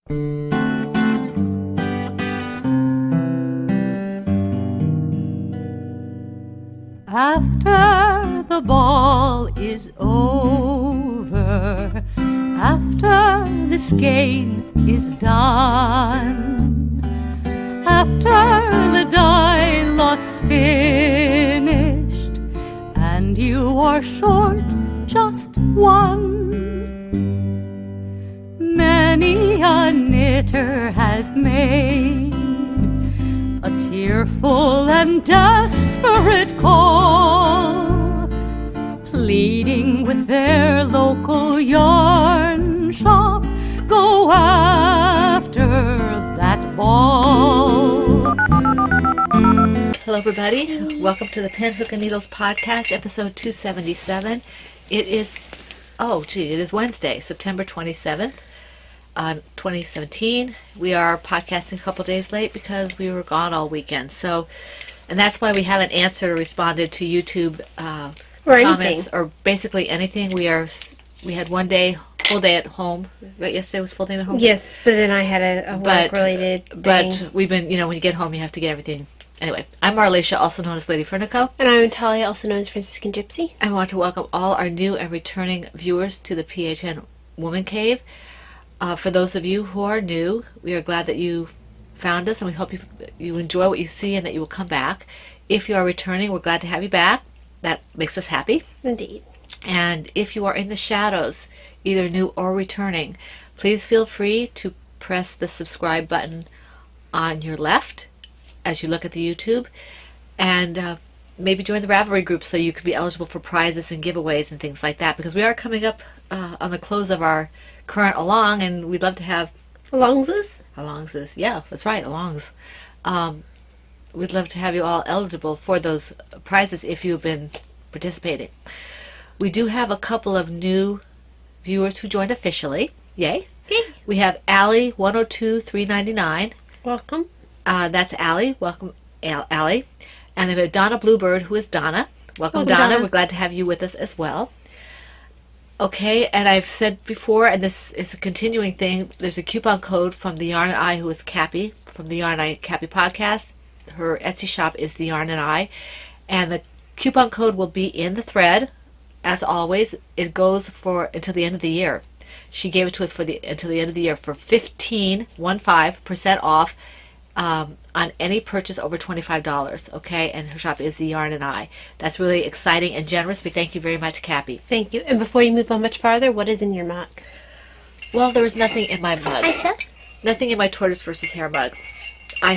After the ball is over, after this game is done, after the die lot's finished, and you are short just one, many a knitter has made a tearful and desperate call, pleading with their local yarn shop, go after that ball. Hello everybody, welcome to the Pen, Hook, and Needles podcast, episode 277. It is Wednesday, September 27th. 2017. We are podcasting a couple days late because we were gone all weekend. And that's why we haven't answered or responded to YouTube or comments anything. Or basically anything. We had one day, full day at home. Right? Yesterday was full day at home. Yes, but then I had a work-related thing. But we've been, when you get home, you have to get everything. Anyway, I'm Marlecia, also known as Lady Fernico. And I'm Talia, also known as Franciscan Gypsy. I want to welcome all our new and returning viewers to the PHN Woman Cave. For those of you who are new, we are glad that you found us, and we hope you enjoy what you see and that you will come back. If you are returning, we're glad to have you back. That makes us happy. Indeed. And if you are in the shadows, either new or returning, please feel free to press the subscribe button on your left as you look at the YouTube, and maybe join the Ravelry group so you could be eligible for prizes and giveaways and things like that, because we are coming up on the close of our current along, and we'd love to have Alongses? Yeah, that's right, alongs. We'd love to have you all eligible for those prizes if you've been participating. We do have a couple of new viewers who joined officially. Yay! Yay. We have Allie 102399. Welcome. That's Allie. Welcome, Allie. And then we have Donna Bluebird, who is Donna. Welcome, Welcome, Donna. Donna. We're glad to have you with us as well. Okay, and I've said before, and this is a continuing thing, there's a coupon code from the Yarn and I, who is Cappy, from the Yarn and I Cappy podcast. Her Etsy shop is the Yarn and I, and the coupon code will be in the thread. As always, it goes for until the end of the year. She gave it to us until the end of the year for 15% off on any purchase over $25, okay? And her shop is the Yarn and I. That's really exciting and generous. We thank you very much, Cappy. Thank you. And before you move on much farther, what is in your mug? Well, there is nothing in my mug. I said? Nothing in my tortoise versus hare mug. I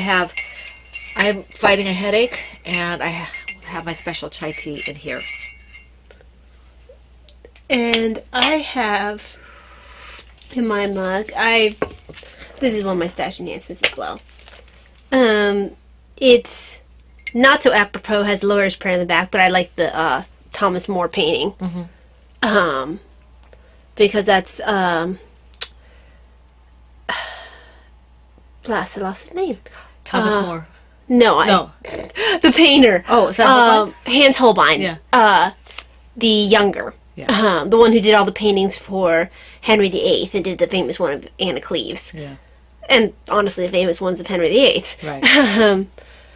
am fighting a headache, and I have my special chai tea in here. And I have in my mug, this is one of my stash enhancements as well. It's not so apropos, has Lawyer's Prayer in the back, but I like the Thomas More painting. Mm-hmm. Because that's I lost his name. Thomas More. No. The painter. Oh, is that Holbein? Hans Holbein. Yeah. The younger. Yeah. The one who did all the paintings for Henry VIII and did the famous one of Anna Cleves. Yeah. And honestly, the famous ones of Henry VIII. Right.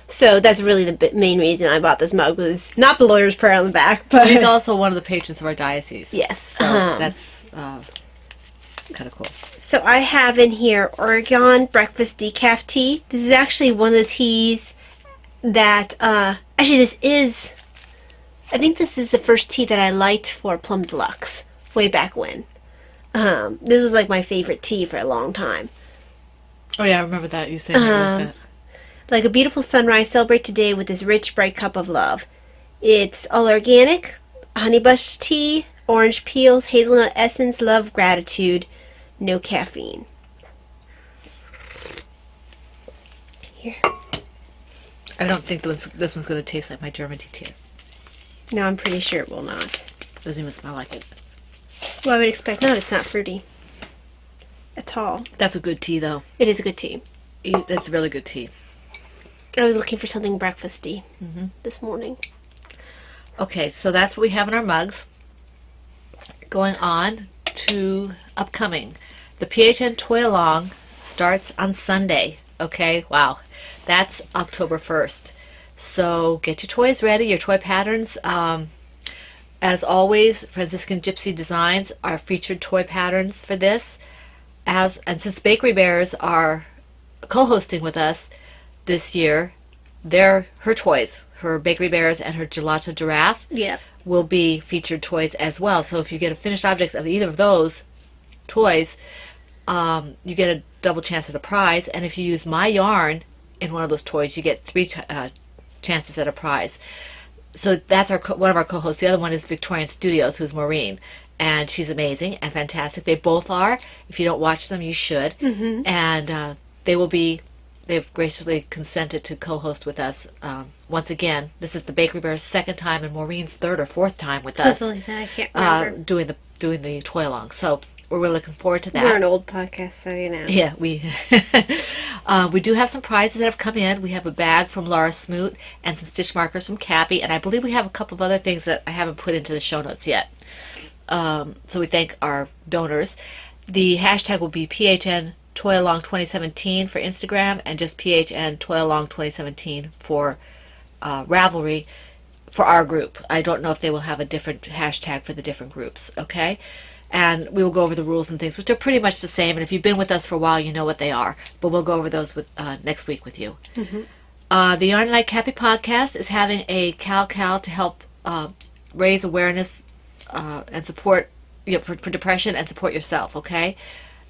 So that's really the main reason I bought this mug, was not the Lawyer's Prayer on the back, but He's also one of the patrons of our diocese. yes. So that's kind of cool. So I have in here Oregon Breakfast Decaf Tea. This is actually one of the teas that, I think this is the first tea that I liked for Plum Deluxe, way back when. This was like my favorite tea for a long time. Oh yeah, I remember that. You saying that. Like a beautiful sunrise, celebrate today with this rich, bright cup of love. It's all organic, honeybush tea, orange peels, hazelnut essence, love, gratitude, no caffeine. Here. I don't think this one's going to taste like my German tea. No, I'm pretty sure it will not. Doesn't even smell like it. Well, I would expect not. It's not fruity at all. That's a good tea, though. It is a good tea. That's really good tea. I was looking for something breakfasty this morning. Okay, so that's what we have in our mugs. Going on to upcoming. The PHN Toy Along starts on Sunday. Okay, wow, that's October 1st. So get your toys ready, your toy patterns. As always, Franciscan Gypsy Designs are featured toy patterns for this. And since Bakery Bears are co-hosting with us this year, her toys, her Bakery Bears and her Gelato Giraffe, Yep. will be featured toys as well. So if you get a finished objects of either of those toys, you get a double chance at a prize. And if you use my yarn in one of those toys, you get three chances at a prize. So that's one of our co-hosts. The other one is Victorian Studios, who's Maureen, and she's amazing and fantastic. They both are. If you don't watch them, you should. Mm-hmm. And they've graciously consented to co-host with us once again. This is the Bakery Bears' second time and Maureen's third or fourth time with us Something like that. I can't remember. doing the toy along. So we're really looking forward to that. We're an old podcast, so you know. Yeah, we do have some prizes that have come in. We have a bag from Laura Smoot and some stitch markers from Cappy, and I believe we have a couple of other things that I haven't put into the show notes yet. So we thank our donors. The hashtag will be PHN Toy Along 2017 for Instagram, and just PHN Toy Along 2017 for Ravelry for our group. I don't know if they will have a different hashtag for the different groups. Okay. And we will go over the rules and things, which are pretty much the same. And if you've been with us for a while, you know what they are. But we'll go over those with next week with you. Mm-hmm. The Yarn and I Cappy podcast is having a Cal to help raise awareness and support for depression and support yourself. Okay,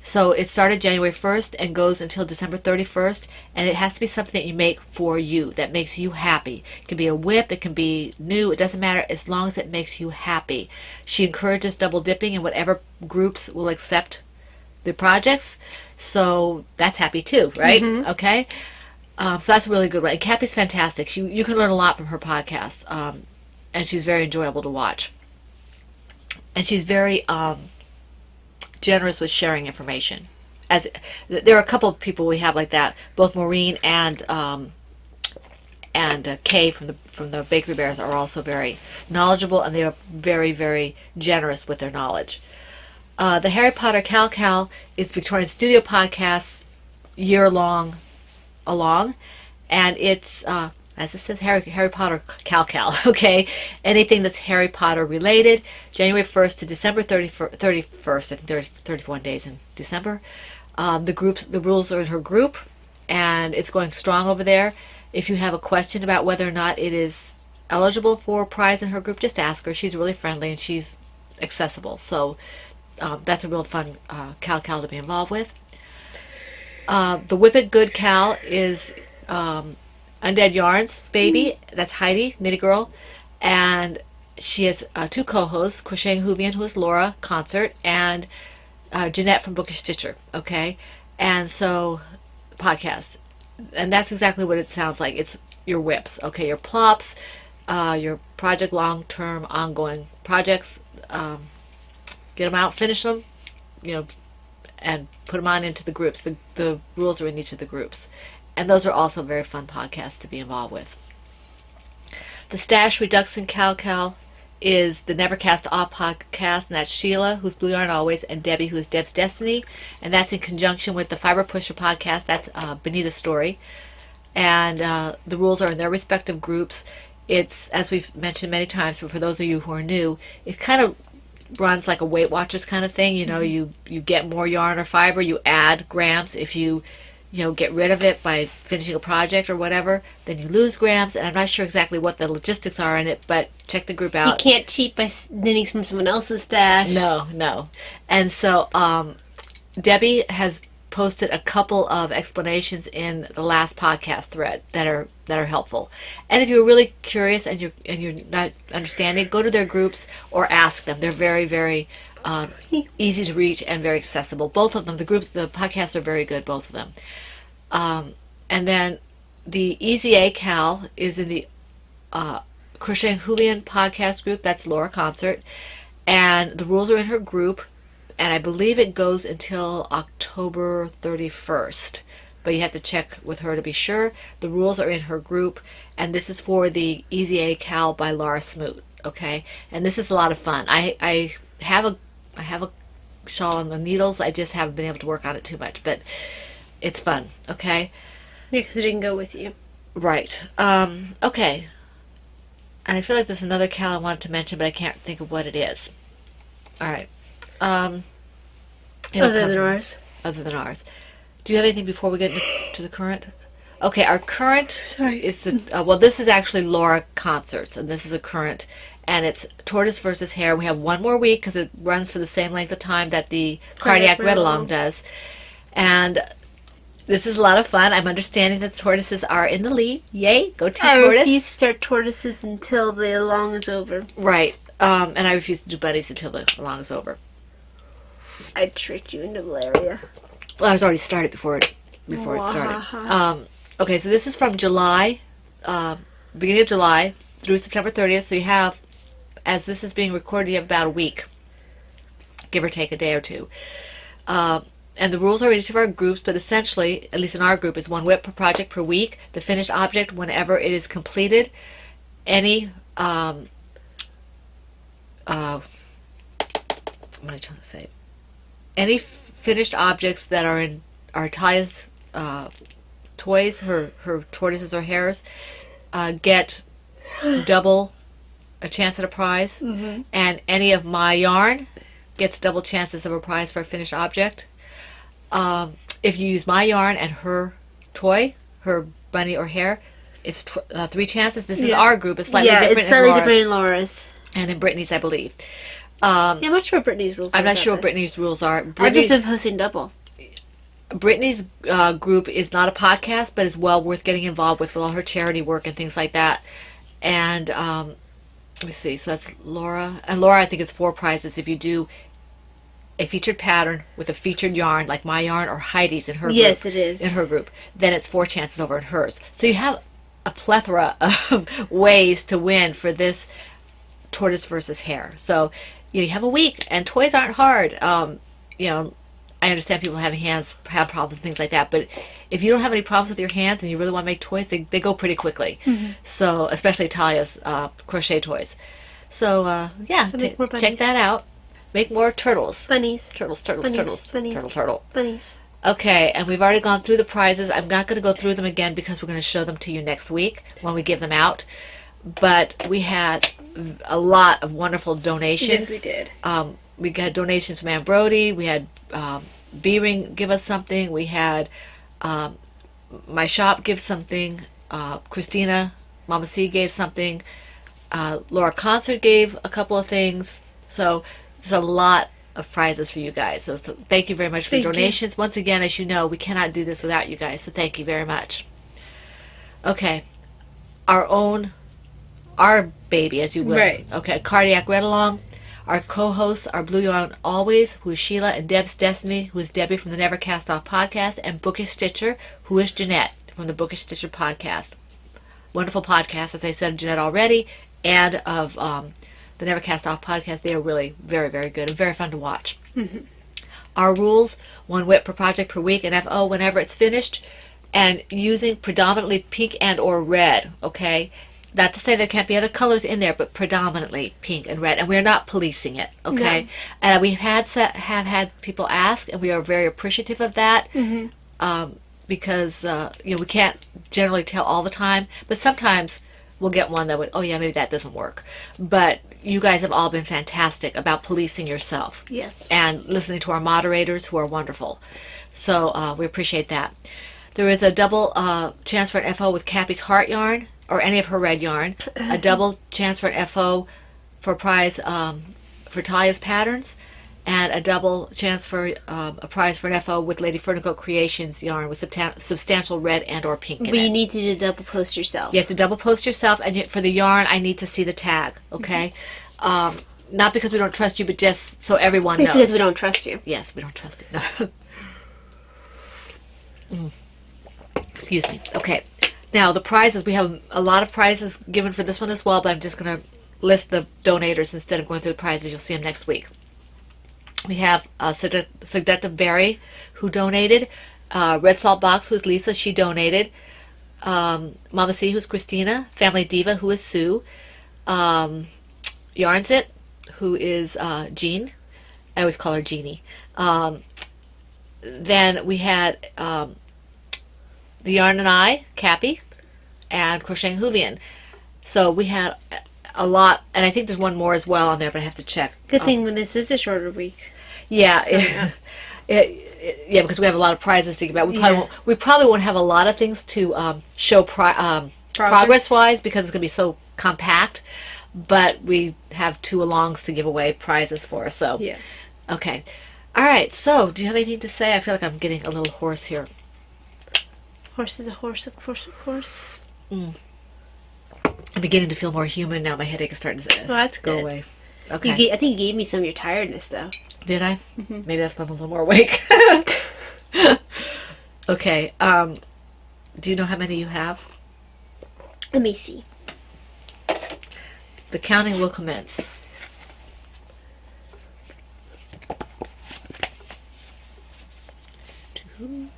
so it started January 1st and goes until December 31st, and it has to be something that you make for you, that makes you happy. It can be a whip, it can be new, it doesn't matter, as long as it makes you happy. She encourages double dipping in whatever groups will accept the projects, so that's happy too, right? Mm-hmm. Okay, so that's a really good one. And Cappy's fantastic. You can learn a lot from her podcast, and she's very enjoyable to watch. And she's very generous with sharing information. As there are a couple of people we have like that, both Maureen and Kay from the Bakery Bears are also very knowledgeable, and they are very, very generous with their knowledge. The Harry Potter Cal is Victorian Studio podcast year-long along, and it's as it says, Harry Potter Cal. Okay, anything that's Harry Potter related. January 1st to December 31st. I think there are 31 days in December. The rules are in her group, and it's going strong over there. If you have a question about whether or not it is eligible for a prize in her group, just ask her. She's really friendly and she's accessible. So that's a real fun Cal to be involved with. The Whip It Good Cal is Undead Yarns baby. That's Heidi, Knitty Girl, and she has two co-hosts, Crocheting Hoovian, who is Laura Concert, and Jeanette from Bookish Stitcher. Okay, and so podcast, and that's exactly what it sounds like. It's your whips, okay, your plops, your project, long-term, ongoing projects. Get them out, finish them, and put them on into the groups. The rules are in each of the groups. And those are also very fun podcasts to be involved with. The Stash Reduction Cal is the Never Cast Off podcast, and that's Sheila, who's Blue Yarn Always, and Debbie, who is Deb's Destiny. And that's in conjunction with the Fiber Pusher podcast. That's Benita's story. And the rules are in their respective groups. It's, as we've mentioned many times, but for those of you who are new, it kind of runs like a Weight Watchers kind of thing. You get more yarn or fiber, you add grams. If you get rid of it by finishing a project or whatever, then you lose grams. And I'm not sure exactly what the logistics are in it, but check the group out. You can't cheat by knitting from someone else's stash. No. And so Debbie has posted a couple of explanations in the last podcast thread that are helpful. And if you're really curious and you're not understanding, go to their groups or ask them. They're very, very easy to reach and very accessible. Both of them, the podcasts are very good, both of them. And then the Easy A Cal is in the Crocheting Hoovian podcast group. That's Laura Concert. And the rules are in her group. And I believe it goes until October 31st. But you have to check with her to be sure. The rules are in her group. And this is for the Easy A Cal by Laura Smoot. Okay? And this is a lot of fun. I have a shawl on the needles. I just haven't been able to work on it too much. But it's fun. Okay. Yeah, because it didn't go with you. Right. Okay. And I feel like there's another Cal I wanted to mention, but I can't think of what it is. All right. It'll Other come than to me. ours. Other than ours. Do you have anything before we get to the current? Okay, our current Sorry. is the well. This is actually Laura Concerts, and this is a current, and it's Tortoise versus Hare. We have one more week because it runs for the same length of time that the Cardiac Read Along does, and this is a lot of fun. I'm understanding that tortoises are in the lead. Yay! Go Team I Tortoise! refuse to start tortoises until the along is over. Right, and I refuse to do bunnies until the along is over. I tricked you into Valeria. Well, I was already started before it started. Okay, so this is from July, beginning of July through September 30th. So you have, as this is being recorded, you have about a week, give or take a day or two. And the rules are in each of our groups, but essentially, at least in our group, is 1 whip per project per week. The finished object, whenever it is completed, any what am I trying to say? Any finished objects that are in Taya's toys, her tortoises or hares, get double a chance at a prize, and any of my yarn gets double chances of a prize for a finished object. If you use my yarn and her toy, her bunny or hare, it's 3 chances. This is our group. It's slightly different it's slightly in Laura's, different in Laura's. and in Brittany's, I believe. Yeah, I'm not sure what Brittany's rules are. I'm not about sure what that. Brittany's rules are. I've just been posting double. Brittany's group is not a podcast, but is well worth getting involved with all her charity work and things like that. And let me see. So that's Laura. And Laura, I think, is 4 prizes if you do a featured pattern with a featured yarn, like my yarn or Heidi's in her group. Yes, it is. In her group. Then it's 4 chances over in hers. So you have a plethora of ways to win for this tortoise versus hare. So you have a week, and toys aren't hard. I understand people having hands have problems and things like that, but if you don't have any problems with your hands and you really want to make toys, they go pretty quickly. So, especially Talia's crochet toys. So, yeah, So make more bunnies. check that out. Make more turtles. Bunnies. Turtles. Bunnies. Turtle. Bunnies. Okay, and we've already gone through the prizes. I'm not going to go through them again because we're going to show them to you next week when we give them out. But we had a lot of wonderful donations. Yes, we did. We got donations from Ann Brody. We had B-Ring give us something. We had my shop give something. Christina, Mama C gave something. Laura Concert gave a couple of things. So there's a lot of prizes for you guys. So thank you very much for Thank your you. donations. Once again, as you know, we cannot do this without you guys. So thank you very much. Okay. Our baby, as you will. Right. Okay, Cardiac Read Along. Our co-hosts are Blue Yarn Always, who is Sheila, and Deb's Destiny, who is Debbie from the Never Cast Off podcast, and Bookish Stitcher, who is Jeanette from the Bookish Stitcher podcast. Wonderful podcast, as I said, Jeanette already, and of the Never Cast Off podcast. They are really very, very good and very fun to watch. Our rules: 1 whip per project per week, and FO whenever it's finished, and using predominantly pink and or red. Okay. Not to say there can't be other colors in there, but predominantly pink and red, and we're not policing it, okay? No. And we've have had people ask, and we are very appreciative of that, because we can't generally tell all the time, but sometimes we'll get one that oh yeah, maybe that doesn't work. But you guys have all been fantastic about policing yourself. Yes. And listening to our moderators, who are wonderful. So we appreciate that. There is a double chance for an FO with Cappy's Heart Yarn, or any of her red yarn. A double chance for an FO for a prize for Talia's patterns, and a double chance for a prize for an FO with Lady Fernico Creations yarn with substantial red and or pink in But it. you need to do double post yourself. You have to double post yourself, and for the yarn, I need to see the tag, okay? Not because we don't trust you, but just so everyone It's knows. because we don't trust you. Yes, we don't trust it. Excuse me. Okay. Now, the prizes, we have a lot of prizes given for this one as well, but I'm just going to list the donators instead of going through the prizes. You'll see them next week. We have Seductive Berry, who donated. Red Salt Box, who is Lisa, she donated. Mama C, who's Christina. Family Diva, who is Sue. Yarnsit, who is Jean. I always call her Jeannie. Then we had The Yarn and I, Cappy, and Crocheting Hoovian. So we had a lot, and I think there's one more as well on there, but I have to check. Good thing when this is a shorter week. Yeah, yeah, because we have a lot of prizes to think about. We probably won't have a lot of things to show progress-wise because it's going to be so compact. But we have 2 alongs to give away prizes for. So Yeah. Okay. All right. So, do you have anything to say? I feel like I'm getting a little hoarse here. Horse is a horse, of course, of course. I'm beginning to feel more human now. My headache is starting to Well, that's go good. away. Okay. I think you gave me some of your tiredness, though. Did I? Maybe that's why I'm a little more awake. Okay. Do you know how many you have? Let me see. The counting will commence. Two.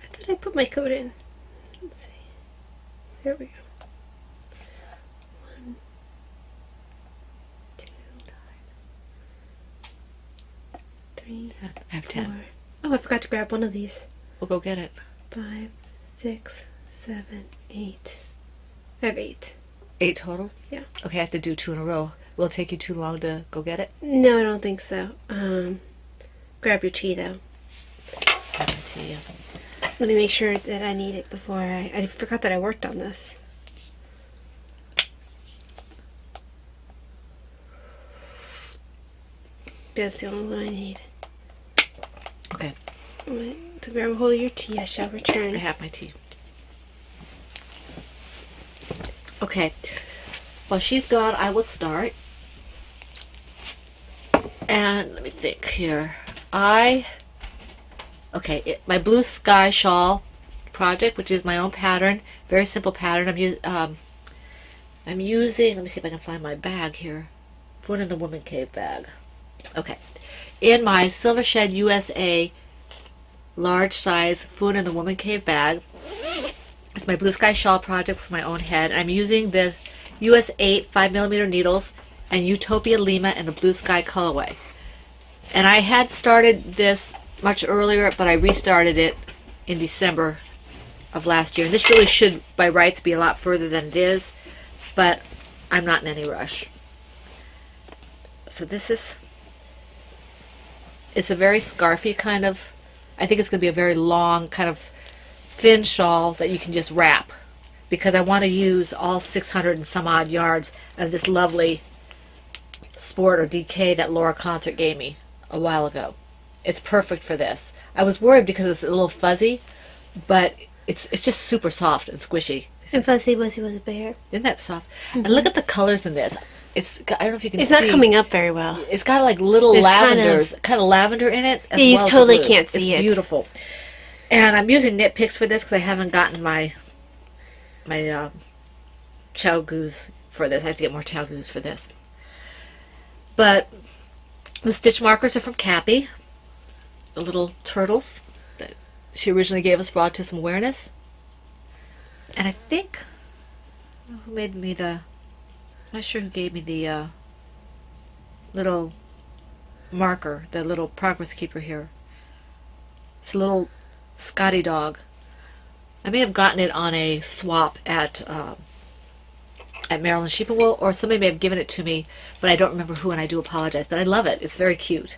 I thought I put my code in. Let's see. There we go. 1, 2, 3, I have 10. 4. Oh, I forgot to grab one of these. We'll go get it. 5, 6, 7, 8. I have 8. 8 total? Yeah. Okay, I have to do 2 in a row. Will it take you too long to go get it? No, I don't think so. Grab your tea, though. Have my tea, yeah. Let me make sure that I need it before I forgot that I worked on this. That's the only one I need. Okay, Alright, to grab a hold of your tea, I shall I return. have my tea. Okay, while she's gone, I will start. And let me think here. My Blue Sky Shawl project, which is my own pattern, very simple pattern. I'm using, let me see if I can find my bag here. Foot in the Woman Cave bag. Okay. In my Silver Shed USA large size Foot in the Woman Cave bag. It's my Blue Sky Shawl project for my own head. I'm using the US 8 5mm needles and Utopia Lima in the Blue Sky colorway. And I had started this much earlier, but I restarted it in December of last year. And this really should, by rights, be a lot further than it is, but I'm not in any rush. So this is, it's a very scarfy kind of, I think it's going to be a very long kind of thin shawl that you can just wrap, because I want to use all 600 and some odd yards of this lovely Sport or DK that Laura Concert gave me a while ago. It's perfect for this. I was worried because it's a little fuzzy, but it's just super soft and squishy. And Fuzzy Wuzzy was a bear. Isn't that soft? And look at the colors in this. It's, I don't know if you can It's see. not coming up very well. It's got like little There's lavenders, kind of lavender in it. As Yeah, you well as totally blue. can't see it's it. Beautiful. And I'm using Knit Picks for this because I haven't gotten my Chow Goose for this. I have to get more Chow Goose for this. But the stitch markers are from Cappy, the little turtles that she originally gave us for autism awareness. And I think, who made me the, I'm not sure who gave me the little marker, the little progress keeper here. It's a little Scotty dog. I may have gotten it on a swap at Maryland Sheep and Wool, or somebody may have given it to me, but I don't remember who, and I do apologize. But I love it. It's very cute.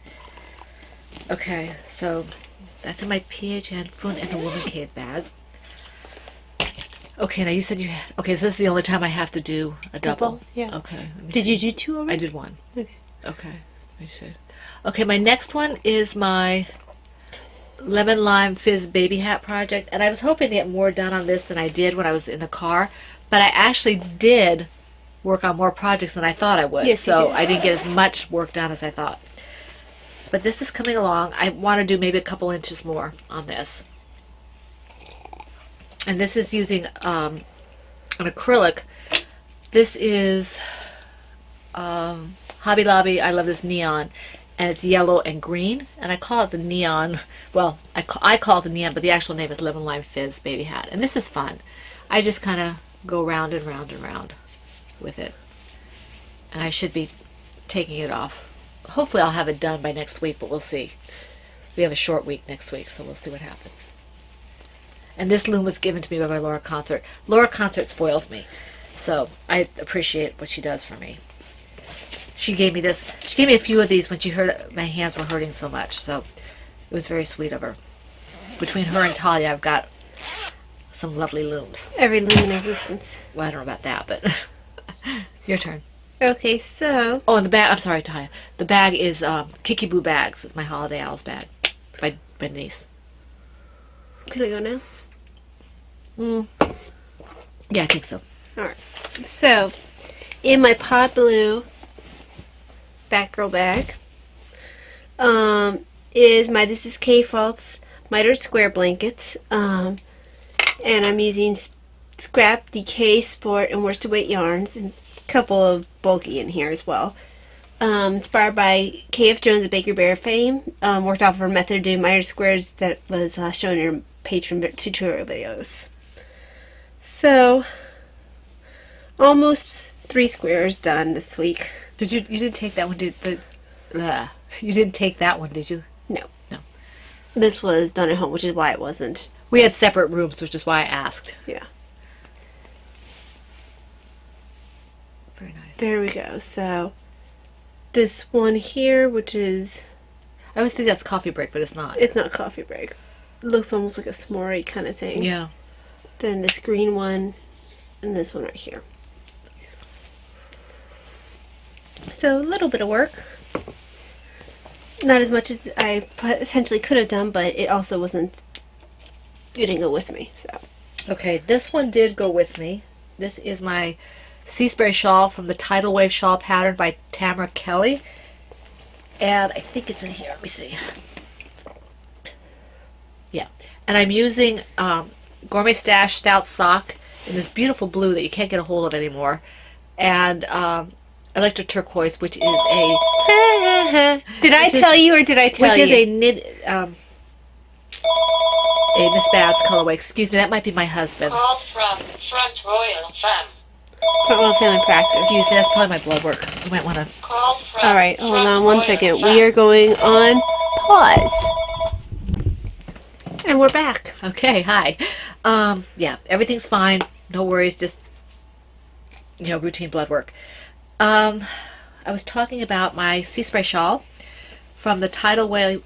Okay, so that's in my PHN Foot in the Woman Cave bag. Okay, now you said you had... Okay, so this is the only time I have to do a double. Yeah. Okay. let me Did see. you do 2 already? I did 1. Okay. Okay, I should. Okay, my next one is my Lemon Lime Fizz Baby Hat project, and I was hoping to get more done on this than I did when I was in the car, but I actually did work on more projects than I thought I would. Yes, you so did. I didn't get as much work done as I thought. But this is coming along. I want to do maybe a couple inches more on this. And this is using an acrylic. This is Hobby Lobby. I love this neon, and it's yellow and green, and I call it the neon. Well, I call it the neon, but the actual name is Lemon Lime Fizz Baby Hat, and this is fun. I just kind of go round and round and round with it, and I should be taking it off hopefully I'll have it done by next week, but we'll see. We have a short week next week, so we'll see what happens. And this loom was given to me by my Laura Concert. Laura Concert spoils me, so I appreciate what she does for me. She gave me this. She gave me a few of these when she heard my hands were hurting so much, so it was very sweet of her. Between her and Talia, I've got some lovely looms. Every loom in existence. Well, I don't know about that, but your turn. Okay, so Oh, and the bag. I'm sorry, Talia. The bag is Kiki Boo Bags. It's my Holiday Owls bag by Denise. can I go now? Yeah, I think so. Alright. So, in my Pod Blue Batgirl bag is my This Is K-Fault's Miter Square blankets. And I'm using Scrap, Decay, Sport, and Worsted Weight yarns, and a couple of bulky in here as well. Inspired by K.F. Jones of Baker Bear fame. Worked off of her method of doing miter squares that was shown in her Patreon tutorial videos. So, almost 3 squares done this week. You didn't take that one, you didn't take that one, did you? No. No. This was done at home, which is why it wasn't. We had separate rooms, which is why I asked. Yeah. Very nice. There we go. So, this one here, which is... I always think that's coffee break, but it's not. It's not coffee break. It looks almost like a s'more kind of thing. Yeah. Then this green one, and this one right here. So, a little bit of work. Not as much as I potentially could have done, but it also wasn't... It didn't go with me, so... Okay, this one did go with me. This is my Sea Spray shawl from the Tidal Wave shawl pattern by Tamara Kelly. And I think it's in here. Let me see. Yeah. And I'm using Gourmet Stash Stout Sock in this beautiful blue that you can't get a hold of anymore. And Electric Turquoise, which is a... Did I tell you or did I tell you? Which is a knit... a Miss Babs colorway. Excuse me, that might be my husband. Call from Front Royal Femme. Front Family Practice. Excuse me, that's probably my blood work. You might want to... Call from Alright, hold Front on one Royal second. Femme. We are going on pause. And we're back. Okay, hi. Yeah, everything's fine. No worries, just, routine blood work. I was talking about my Sea Spray shawl from the Tidal Wave...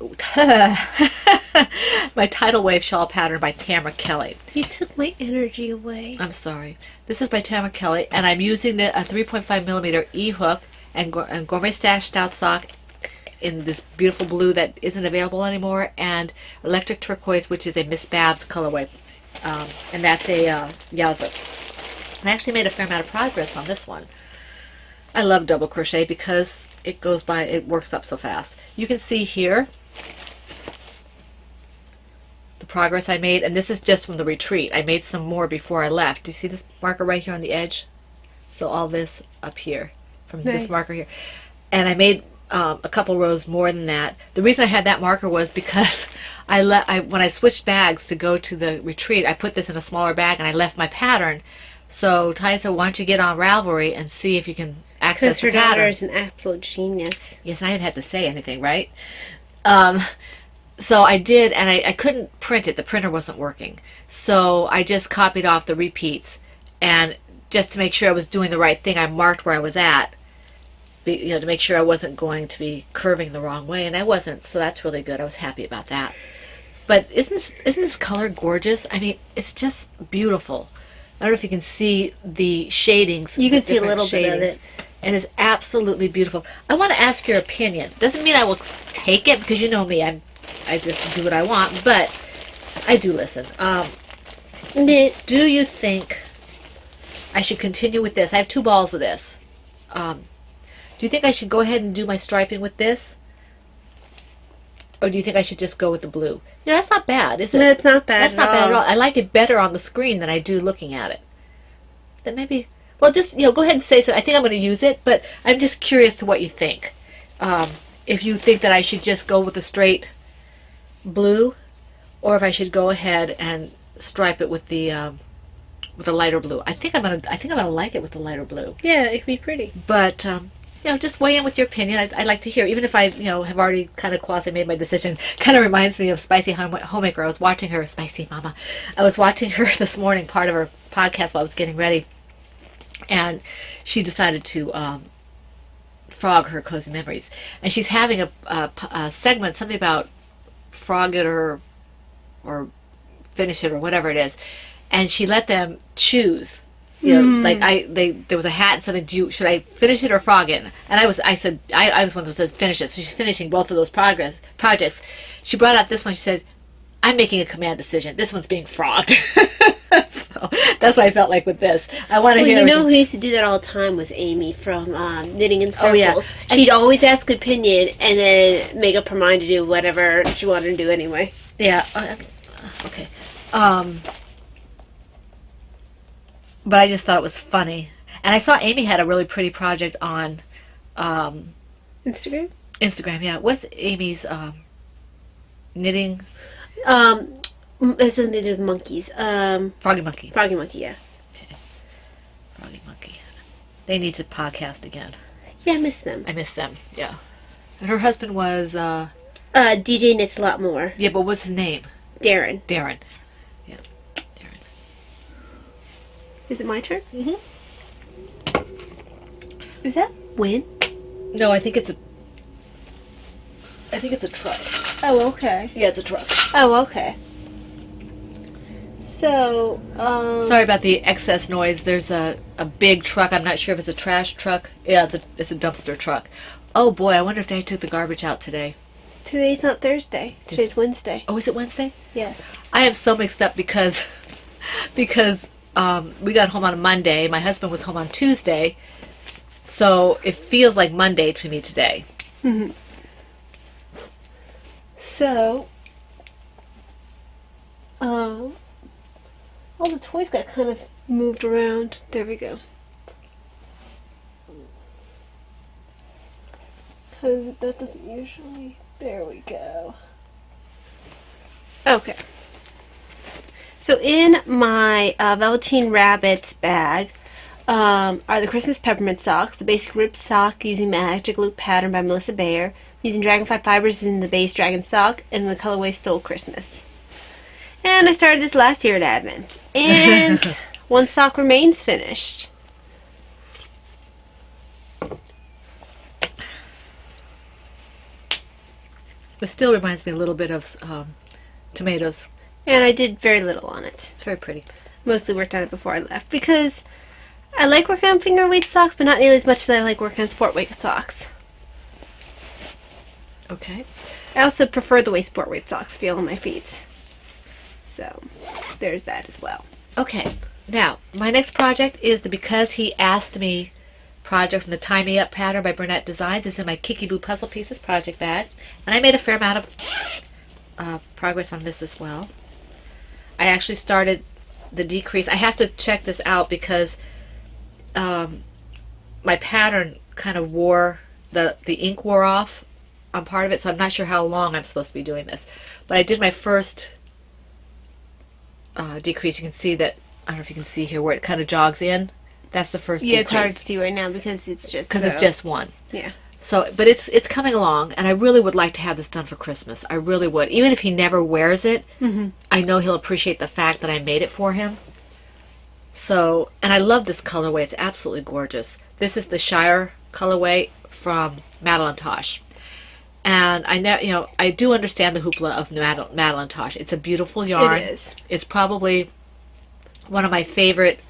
my Tidal Wave shawl pattern by Tamara Kelly. You took my energy away. I'm sorry. This is by Tamara Kelly, and I'm using a 3.5 millimeter E-hook and Gourmet Stash Stout Sock in this beautiful blue that isn't available anymore, and Electric Turquoise, which is a Miss Babs colorway, and that's a Yowza. I actually made a fair amount of progress on this one. I love double crochet because it works up so fast. You can see here the progress I made, and this is just from the retreat. I made some more before I left. Do you see this marker right here on the edge? So all this up here from Nice. this marker here, and I made a couple rows more than that. The reason I had that marker was because when I switched bags to go to the retreat, I put this in a smaller bag and I left my pattern. So Ty said, "Why don't you get on Ravelry and see if you can access Because her the pattern?" daughter is an absolute genius. Yes, and I didn't have to say anything, right? So I did, and I couldn't print it. The printer wasn't working. So I just copied off the repeats, and just to make sure I was doing the right thing, I marked where I was at, to make sure I wasn't going to be curving the wrong way, and I wasn't, so that's really good. I was happy about that. But isn't this color gorgeous? I mean, it's just beautiful. I don't know if you can see the shadings. You can the see a different little bit of shadings. it. And it's absolutely beautiful. I want to ask your opinion. Doesn't mean I will take it, because you know me, I just do what I want, but I do listen. Do you think I should continue with this? I have 2 balls of this. Do you think I should go ahead and do my striping with this? Or do you think I should just go with the blue? Yeah, that's not bad, is it? No, it's not bad That's not bad at all. I like it better on the screen than I do looking at it. That maybe... Well, just, go ahead and say so. I think I'm going to use it, but I'm just curious to what you think. If you think that I should just go with a straight blue, or if I should go ahead and stripe it with the lighter blue. I think I'm gonna like it with the lighter blue. Yeah, it could be pretty. But just weigh in with your opinion. I'd like to hear, even if I, have already kind of quasi made my decision. Kind of reminds me of Spicy Homemaker. I was watching her, Spicy Mama. I was watching her this morning, part of her podcast while I was getting ready, and she decided to frog her cozy memories, and she's having a segment, something about frog it or finish it or whatever it is, and she let them choose. Like there was a hat and said, should I finish it or frog it? And I said I was one that said finish it. So she's finishing both of those projects. She brought out this one. She said, I'm making a command decision. This one's being frogged. So that's what I felt like with this. I want to hear. Who used to do that all the time was Amy from Knitting in Circles. Oh, yeah. She'd always ask opinion and then make up her mind to do whatever she wanted to do anyway. Yeah. Okay. But I just thought it was funny. And I saw Amy had a really pretty project on Instagram? Instagram, yeah. What's Amy's knitting? It's something to do with monkeys. Froggy Monkey. Froggy Monkey, yeah. Okay. Froggy Monkey. They need to podcast again. Yeah, I miss them. I miss them, yeah. And her husband was... DJ Knits a lot more. Yeah, but what's his name? Darren. Darren. Yeah, Darren. Is it my turn? Mm-hmm. Is that Win? No, I think it's a truck. Oh, okay. Yeah, it's a truck. Oh, okay. So, Sorry about the excess noise. There's a big truck. I'm not sure if it's a trash truck. Yeah, it's a dumpster truck. Oh boy, I wonder if they took the garbage out today. Today's not Thursday. Today's Wednesday. Oh, is it Wednesday? Yes. I am so mixed up because we got home on a Monday. My husband was home on Tuesday. So it feels like Monday to me today. Mm-hmm. So, all the toys got kind of moved around. There we go. Because that doesn't usually... There we go. Okay. So in my Velveteen Rabbits bag are the Christmas Peppermint Socks, the basic ribbed sock using Magic Loop pattern by Melissa Bayer, using Dragonfly fibers in the base Dragon sock, and the colorway Stole Christmas. And I started this last year at Advent. And one sock remains finished. It still reminds me a little bit of tomatoes. And I did very little on it. It's very pretty. Mostly worked on it before I left because I like working on finger weight socks, but not nearly as much as I like working on sport weight socks. Okay. I also prefer the way sport weight socks feel on my feet. So, there's that as well. Okay. Now, my next project is the Because He Asked Me project from the Tie Me Up pattern by Burnett Designs. It's in my Kiki Boo Puzzle Pieces project bag. And I made a fair amount of progress on this as well. I actually started the decrease. I have to check this out because my pattern kind of wore, the ink wore off on part of it, so I'm not sure how long I'm supposed to be doing this. But I did my first decrease. You can see that, I don't know if you can see here where it kind of jogs in. That's the first decrease. Yeah, it's hard to see right now because it's just it's just one. Yeah. So, but it's coming along, and I really would like to have this done for Christmas. I really would. Even if he never wears it, I know he'll appreciate the fact that I made it for him. So, and I love this colorway. It's absolutely gorgeous. This is the Shire colorway from Madeline Tosh. And I do understand the hoopla of Madeline Tosh. It's a beautiful yarn. It is. It's probably one of my favorite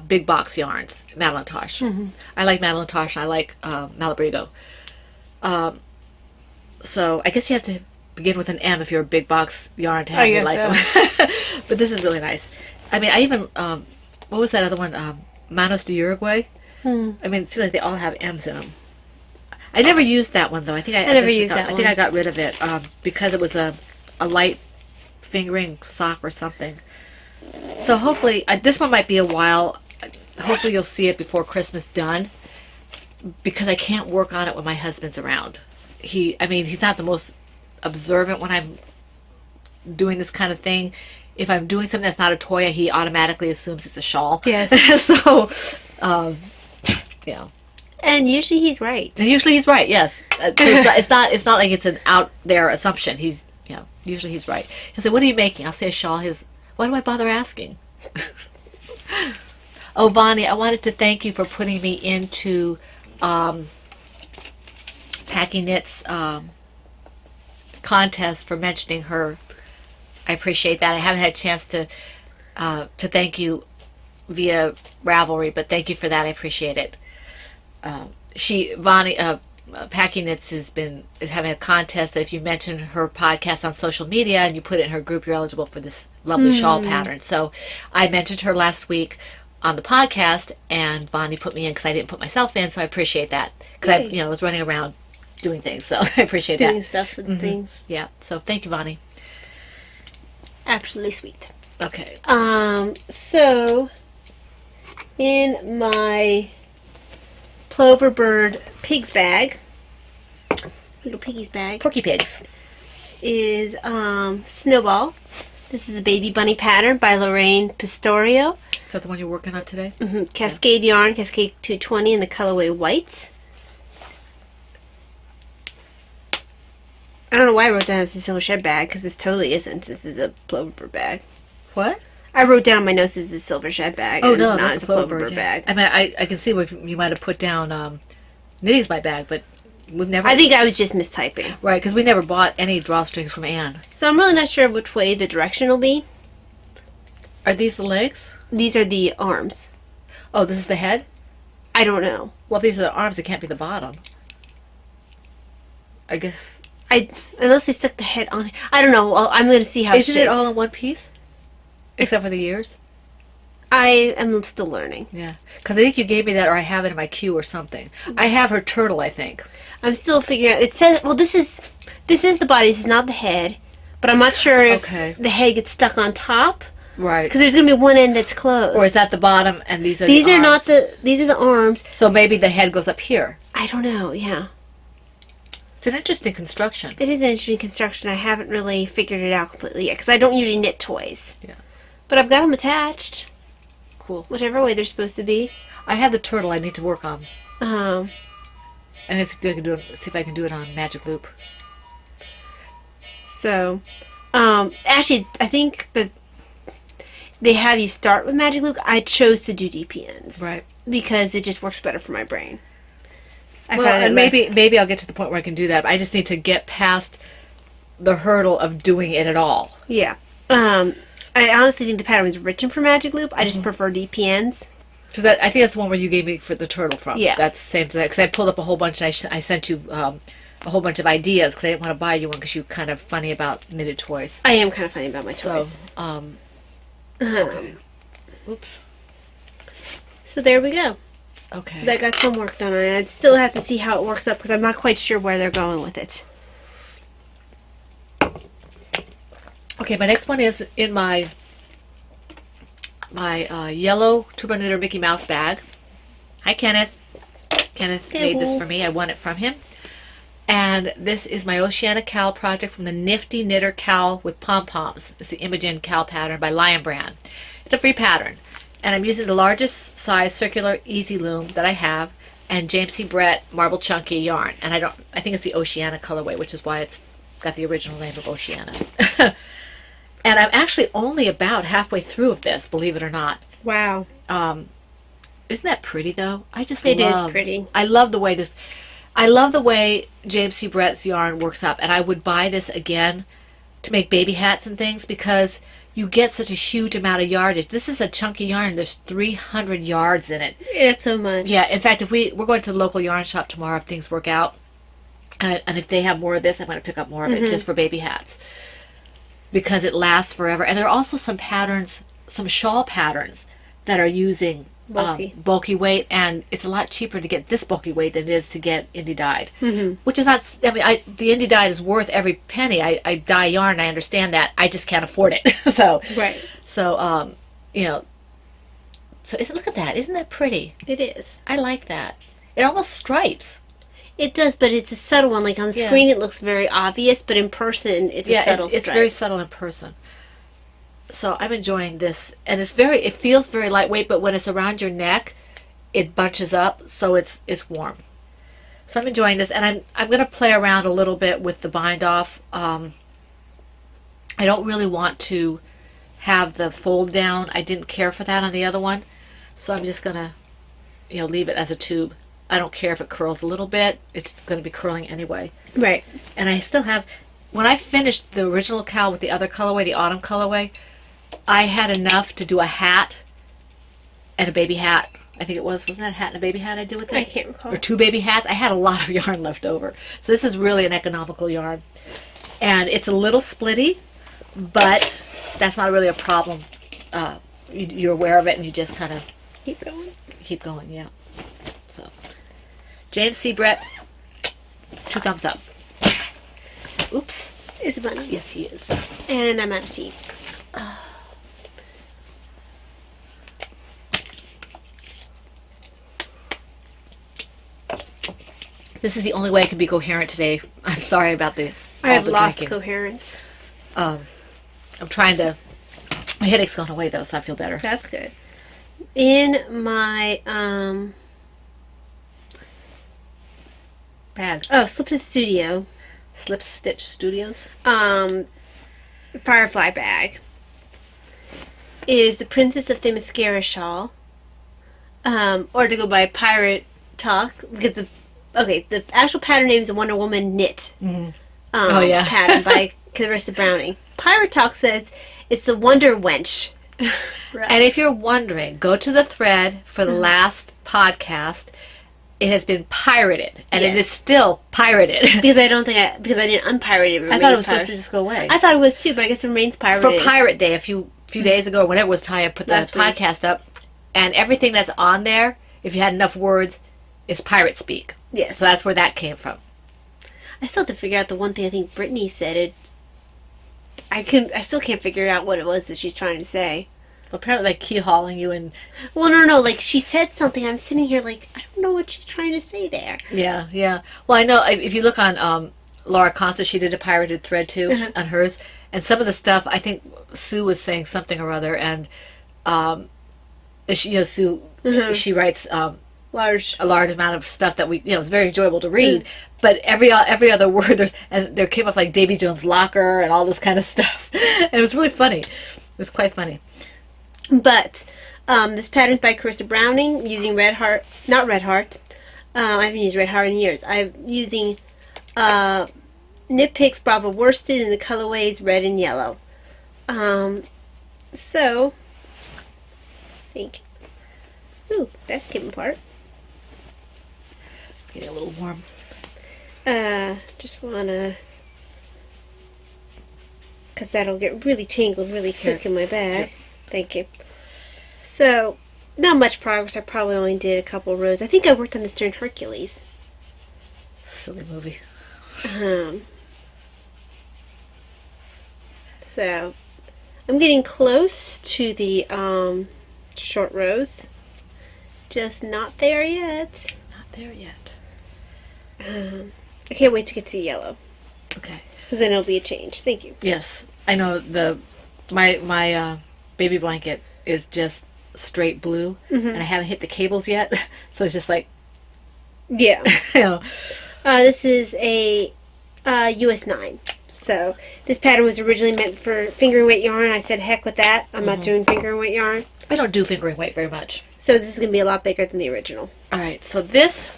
big box yarns, Madeline Tosh. I like Madeline Tosh and I like Malabrigo. So I guess you have to begin with an M if you're a big box yarn to have you like them. But this is really nice. I mean, I even, what was that other one? Manos de Uruguay? I mean, it seems like they all have M's in them. I never used that one though. I think I never used that one. I think I got rid of it because it was a light fingering sock or something. So hopefully, this one might be a while. Hopefully you'll see it before Christmas done, because I can't work on it when my husband's around. He's not the most observant when I'm doing this kind of thing. If I'm doing something that's not a toy, he automatically assumes it's a shawl. Yes. So, yeah. And usually he's right. And usually he's right. Yes. So it's not like it's an out there assumption. He's usually he's right. He'll say, "What are you making?" I'll say a shawl. Why do I bother asking? Oh, Bonnie, I wanted to thank you for putting me into Packing Knits contest for mentioning her. I appreciate that. I haven't had a chance to thank you via Ravelry, but thank you for that. I appreciate it. Bonnie Packing Knits is having a contest that if you mention her podcast on social media and you put it in her group, you're eligible for this lovely shawl pattern. So I mentioned her last week on the podcast, and Bonnie put me in because I didn't put myself in, so I appreciate that because I was running around doing things, so I appreciate Doing that. stuff and things. Yeah, so thank you, Bonnie. Absolutely sweet. Okay. So in my Plover Bird Pigs bag, little piggies bag, Porky Pigs. is Snowball. This is a baby bunny pattern by Lorraine Pistorio. Is that the one you're working on today? Cascade yarn, Cascade 220 in the colorway white. I don't know why I wrote down it's a silver shed bag, because this totally isn't. This is a Plover Bird bag. What? I wrote down my notes as a silver shed bag. Oh, and no, it's not. that's It's a a Plover Plover Bird yeah. bag. I mean, I can see what you might have put down Knitting's my bag, but we've never... I think I was just mistyping. Right, because we never bought any drawstrings from Anne. So I'm really not sure which way the direction will be. Are these the legs? These are the arms. Oh, this is the head? I don't know. Well, if these are the arms, it can't be the bottom. I guess... Unless they stuck the head on. I don't know. Well, I'm going to see how Isn't it all in one piece? Except for the ears? I am still learning. Yeah. Because I think you gave me that, or I have it in my queue or something. I have her turtle, I think. I'm still figuring out. It says, well, this is the body. This is not the head. But I'm not sure if the head gets stuck on top. Right. Because there's going to be one end that's closed. Or is that the bottom and these are These the are arms? not the. These are the arms. So maybe the head goes up here. I don't know. Yeah. It's an interesting construction. It is an interesting construction. I haven't really figured it out completely yet because I don't usually knit toys. Yeah. But I've got them attached. Cool. Whichever way they're supposed to be. I have the turtle I need to work on. Um. And see if I can do it on Magic Loop. So, actually, I think that they have you start with Magic Loop. I chose to do DPNs. Right. Because it just works better for my brain. Well, and maybe I'll get to the point where I can do that. I just need to get past the hurdle of doing it at all. Yeah. I honestly think the pattern was written for Magic Loop. I just prefer DPNs. Because I think that's the one where you gave me for the turtle from. Yeah. That's the same. Because I pulled up a whole bunch and I sent you a whole bunch of ideas because I didn't want to buy you one because you're kind of funny about knitted toys. I am kind of funny about my So, toys. okay. Oops. So there we go. Okay. That got some work done on it. I still have to see how it works up because I'm not quite sure where they're going with it. Okay, my next one is in my yellow Turbo Knitter Mickey Mouse bag. Hi, Kenneth. Kenneth made this for me. I won it from him. And this is my Oceana Cowl project from the Nifty Knitter Cowl with Pom-Poms. It's the Imogen Cowl pattern by Lion Brand. It's a free pattern. And I'm using the largest size circular Easy Loom that I have and James C. Brett Marble Chunky yarn. And I think it's the Oceana colorway, which is why it's got the original name of Oceana. And I'm actually only about halfway through of this, believe it or not. Wow. Isn't that pretty though? It is pretty. I love the way James C. Brett's yarn works up, and I would buy this again to make baby hats and things because you get such a huge amount of yardage. This is a chunky yarn. There's 300 yards in it. It's so much. Yeah, in fact, if we're going to the local yarn shop tomorrow if things work out, and if they have more of this, I'm going to pick up more of it just for baby hats because it lasts forever. And there are also some patterns, some shawl patterns that are using bulky weight, and it's a lot cheaper to get this bulky weight than it is to get indie dyed. Which is not, I mean, the indie dyed is worth every penny. I dye yarn, I understand that. I just can't afford it. So, you know, so look at that. Isn't that pretty? It is. I like that. It almost stripes. It does, but it's a subtle one. Like on the screen, it looks very obvious, but in person, it's a subtle stripe. It's very subtle in person. So I'm enjoying this, and it feels very lightweight, but when it's around your neck, it bunches up, so it's warm. So I'm enjoying this, and I'm going to play around a little bit with the bind off. I don't really want to have the fold down. I didn't care for that on the other one, so I'm just going to, leave it as a tube. I don't care if it curls a little bit. It's going to be curling anyway. Right. And I still have, when I finished the original cowl with the other colorway, the autumn colorway, I had enough to do a hat and a baby hat. I think it wasn't that a hat and a baby hat I did with it? I can't recall. Or 2 baby hats. I had a lot of yarn left over. So this is really an economical yarn. And it's a little splitty, but that's not really a problem. You're aware of it and you just kind of Keep going. keep going, yeah. So, James C. Brett, 2 thumbs up. Oops. Is a bunny. Yes, he is. And I'm out of tea. This is the only way I can be coherent today. I'm sorry about I all have the lost drinking. coherence. I'm trying to. My headache's gone away though, so I feel better. That's good. In my Bag. Slip Studio Slip Stitch Studios. Firefly bag is the Princess of Themyscira shawl, or to go by Pirate Talk, because the actual pattern name is a Wonder Woman knit Oh, yeah. pattern by Carissa Browning. Pirate Talk says it's the Wonder Wench. Right. And if you're wondering, go to the thread for the last podcast. It has been pirated, and it Yes. is still pirated. because I didn't unpirate it. I thought it was supposed to just go away. I thought it was too, but I guess it remains pirated. For Pirate Day, a few days ago, or whenever it was time, I put the Last week. podcast up, and everything that's on there, if you had enough words, is pirate speak. Yes. So that's where that came from. I still have to figure out the one thing I think Brittany said. I still can't figure out what it was that she's trying to say. Apparently, like key hauling you and Well, no. Like she said something. I'm sitting here like I don't know what she's trying to say there. yeah. Well, I know if you look on Laura Constance, she did a pirated thread too on hers, and some of the stuff I think Sue was saying something or other, and Sue she writes Large. a large amount of stuff that it's very enjoyable to read. But every other word there came up like Davy Jones' locker and all this kind of stuff, and it was really funny. It was quite funny. But this pattern's by Carissa Browning using not Red Heart. I haven't used Red Heart in years. I'm using Knit Picks Brava Worsted in the colorways red and yellow. So I think. Ooh, that came apart. Getting a little warm. Just wanna, cause that'll get really tangled really quick in my bag. Thank you. So, not much progress. I probably only did a couple rows. I think I worked on this during Hercules. Silly movie. So, I'm getting close to the short rows. Just not there yet. Not there yet. I can't wait to get to yellow, Okay. because then it'll be a change. Thank you. Yes, I know my baby blanket is just straight blue, and I haven't hit the cables yet, so it's just like Yeah. you know. This is a US 9. So this pattern was originally meant for fingering weight yarn. I said heck with that. I'm not doing fingering weight yarn. I don't do fingering weight very much. So this is going to be a lot bigger than the original. All right, so this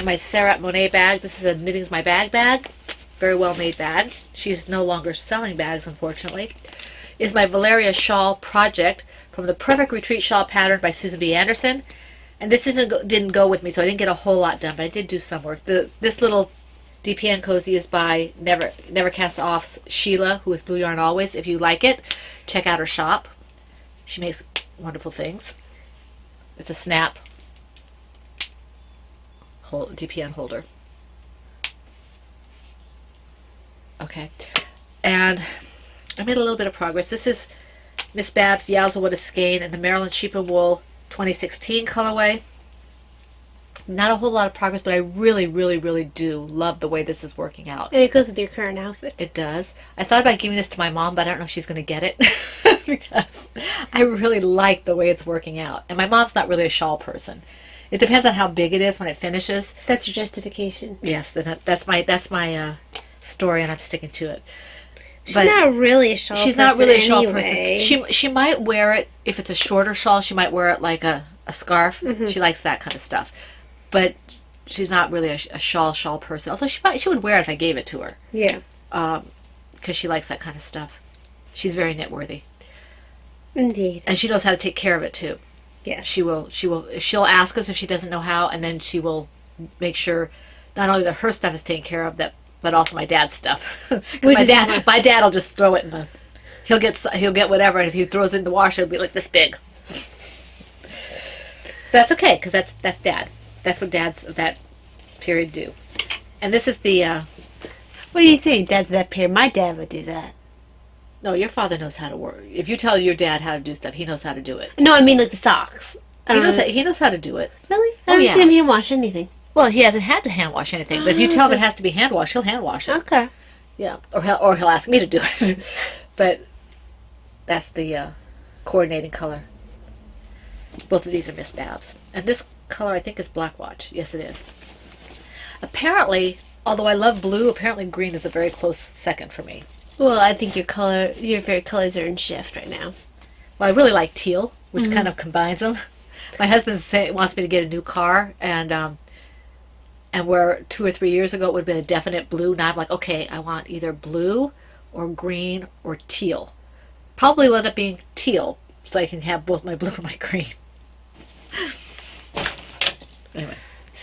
my Sarah Monet bag. This is a Knitting's My Bag. Very well made bag. She's no longer selling bags, unfortunately. Is my Valeria shawl project from the Perfect Retreat shawl pattern by Susan B. Anderson. And this didn't go with me, so I didn't get a whole lot done, but I did do some work. This little DPN cozy is by Never Cast Off's Sheila, who is Blue Yarn Always. If you like it, check out her shop. She makes wonderful things. It's a snap DPN holder. Okay, and I made a little bit of progress. This is Miss Babs Yowzawood Skein and the Maryland Sheep and Wool 2016 colorway. Not a whole lot of progress, but I really, really, really do love the way this is working out. And it goes with your current outfit. It does. I thought about giving this to my mom, but I don't know if she's going to get it. because I really like the way it's working out. And my mom's not really a shawl person. It depends on how big it is when it finishes. That's your justification. Yes, that's my story, and I'm sticking to it. She's not really a shawl person. She's not really a shawl anyway. person. She might wear it if it's a shorter shawl. She might wear it like a scarf. Mm-hmm. She likes that kind of stuff, but she's not really a shawl person. Although she would wear it if I gave it to her. Yeah. Because she likes that kind of stuff. She's very knit-worthy, Indeed. and she knows how to take care of it too. Yes. She'll ask us if she doesn't know how, and then she will make sure not only that her stuff is taken care of, but also my dad's stuff. 'Cause my dad will just throw it in the. He'll get whatever, and if he throws it in the washer, it'll be like this big. That's okay, because that's dad. That's what dads of that period do. And this is the. What do you think? Dad's that pair. My dad would do that. No, your father knows how to work. If you tell your dad how to do stuff, he knows how to do it. No, I mean like the socks. He knows how to do it. Really? Oh, I don't yeah. see him even wash anything. Well, he hasn't had to hand wash anything, but if you tell him it has to be hand washed, he'll hand wash it. Okay. Yeah, or he'll ask me to do it. But that's the coordinating color. Both of these are Miss Babs, and this color I think is Black Watch. Yes, it is. Apparently, although I love blue, apparently green is a very close second for me. Well, I think your favorite colors are in shift right now. Well, I really like teal, which kind of combines them. My husband wants me to get a new car, and where 2 or 3 years ago it would have been a definite blue, now I'm like, okay, I want either blue or green or teal. Probably will end up being teal, so I can have both my blue and my green. Anyway,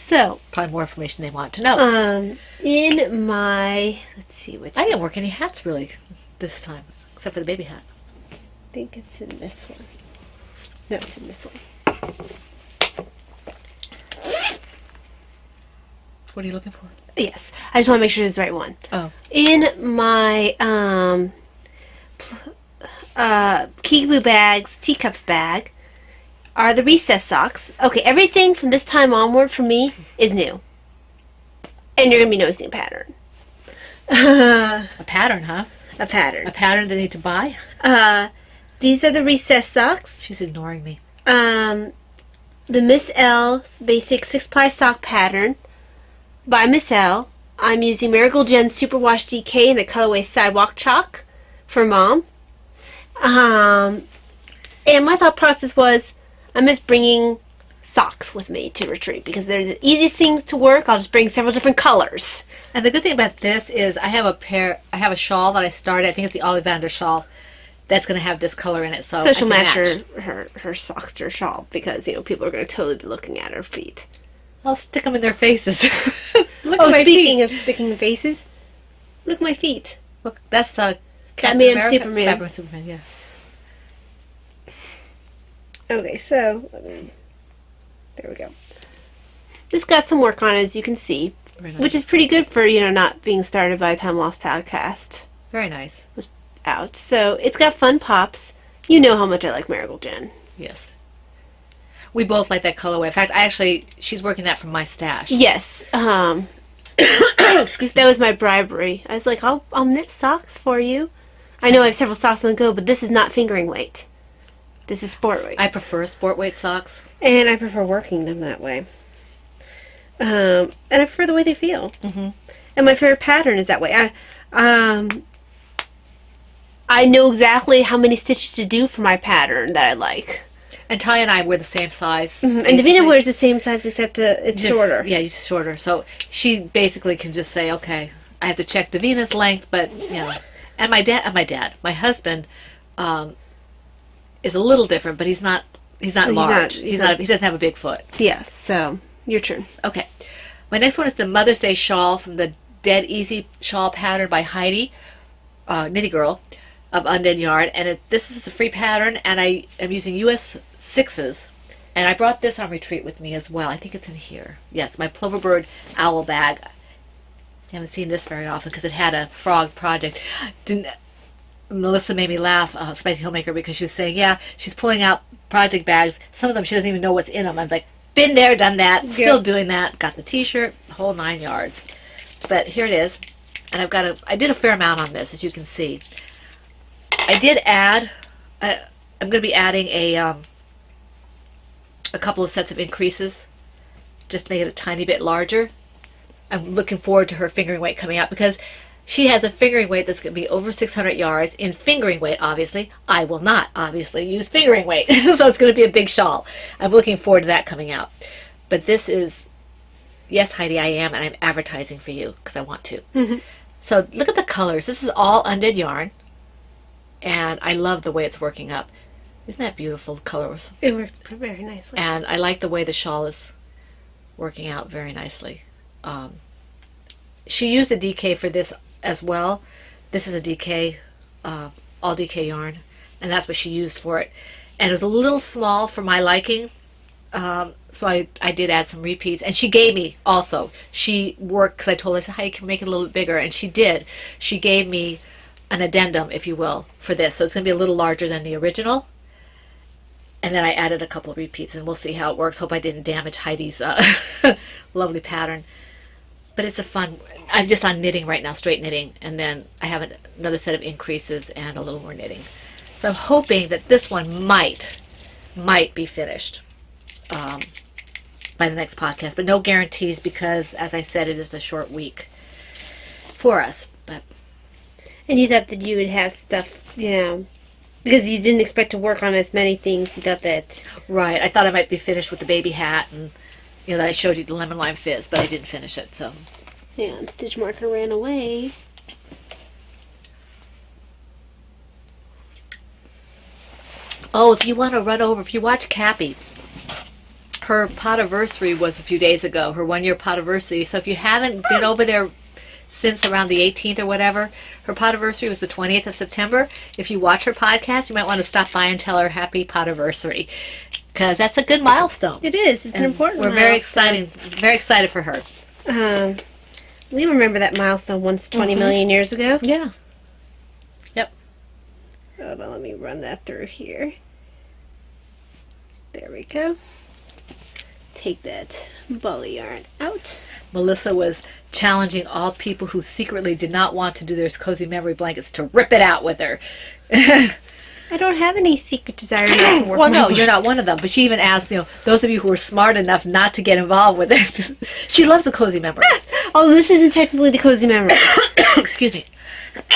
So, probably more information they want to know. in my, let's see which. I didn't work any hats really this time, except for the baby hat. I think it's in this one. No, it's in this one. What are you looking for? Yes, I just want to make sure it's the right one. Oh. In my Kickapoo Bags Teacups bag are the recess socks. Okay, everything from this time onward for me is new, and you're gonna be noticing a pattern. A pattern, huh? A pattern. A pattern they need to buy? These are the recess socks. She's ignoring me. The Miss L's basic 6-ply sock pattern by Miss L. I'm using Marigold Gen Superwash DK in the colorway Sidewalk Chalk for Mom. And my thought process was, I'm just bringing socks with me to retreat because they're the easiest thing to work. I'll just bring several different colors. And the good thing about this is I have a shawl that I started. I think it's the Ollivander shawl that's going to have this color in it. So She'll I match can her socks to her shawl because, people are going to totally be looking at her feet. I'll stick them in their faces. Look Oh, at my speaking feet. of sticking the faces, look at my feet. Look, that's the Batman, America? Superman. Batman, Superman, yeah. Okay, so there we go. Just got some work on it, as you can see, Very nice. which is pretty good for not being started by the time Lost Podcast Very nice. out. So it's got fun pops. You know how much I like Marigold Gen. Yes. We both like that colorway. In fact, she's working that from my stash. Yes. Excuse me. That was my bribery. I was like, I'll knit socks for you. I know I have several socks on the go, but this is not fingering weight. This is sport weight. I prefer sport weight socks. And I prefer working them that way. And I prefer the way they feel. Mm-hmm. And my favorite pattern is that way. I know exactly how many stitches to do for my pattern that I like. And Ty and I wear the same size. And basically. Davina wears the same size except it's Just- shorter. Yeah, it's shorter. So she basically can just say, okay, I have to check Davina's length, but, And my husband, is a little different, but he's not large. He doesn't have a big foot. Yeah, so your turn. Okay. My next one is the Mother's Day shawl from the Dead Easy shawl pattern by Heidi, Nitty Girl of Undone Yarn. And this is a free pattern, and I am using US 6s. And I brought this on retreat with me as well. I think it's in here. Yes, my Ploverbird owl bag. I haven't seen this very often because it had a frog project. Melissa made me laugh, Spicy Homemaker, because she was saying, yeah, she's pulling out project bags. Some of them she doesn't even know what's in them. I'm like, been there, done that, still doing that. Got the t-shirt, the whole 9 yards. But here it is. And I did a fair amount on this, as you can see. I did add I'm going to be adding a couple of sets of increases just to make it a tiny bit larger. I'm looking forward to her fingering weight coming out because she has a fingering weight that's going to be over 600 yards in fingering weight, obviously. I will not, obviously, use fingering weight. So it's going to be a big shawl. I'm looking forward to that coming out. But this is, yes, Heidi, I am, and I'm advertising for you because I want to. Mm-hmm. So look at the colors. This is all undid yarn. And I love the way it's working up. Isn't that beautiful, the colors? It works very nicely. And I like the way the shawl is working out very nicely. She used a DK for this as well. This is a DK, all DK yarn, and that's what she used for it. And it was a little small for my liking, so I did add some repeats. And she gave me also, she worked, because I told her, I said, how you can make it a little bit bigger, and she did. She gave me an addendum, if you will, for this. So it's going to be a little larger than the original. And then I added a couple of repeats, and we'll see how it works. Hope I didn't damage Heidi's lovely pattern. But it's a fun, I'm just on knitting right now, straight knitting, and then I have another set of increases and a little more knitting. So I'm hoping that this one might be finished by the next podcast, but no guarantees because, as I said, it is a short week for us. But And you thought that you would have stuff, because you didn't expect to work on as many things. You thought that... Right, I thought I might be finished with the baby hat and, that I showed you the lemon lime fizz, but I didn't finish it, so. Yeah, and Stitch Marker ran away. Oh, if you want to run over, if you watch Cappy, her podiversary was a few days ago, her 1-year podiversary. So if you haven't been over there since around the 18th or whatever, her podiversary was the 20th of September. If you watch her podcast, you might want to stop by and tell her happy podiversary, because that's a good milestone. It is. It's an important We're very excited for her. We remember that milestone once 20 million years ago. Yeah. Yep. Hold on, let me run that through here. There we go. Take that ball of yarn out. Melissa was challenging all people who secretly did not want to do their cozy memory blankets to rip it out with her. I don't have any secret desire not to work. Well, no, you're not one of them. But she even asked, those of you who are smart enough not to get involved with it. She loves the cozy memories. Oh, this isn't technically the cozy memory. Excuse me.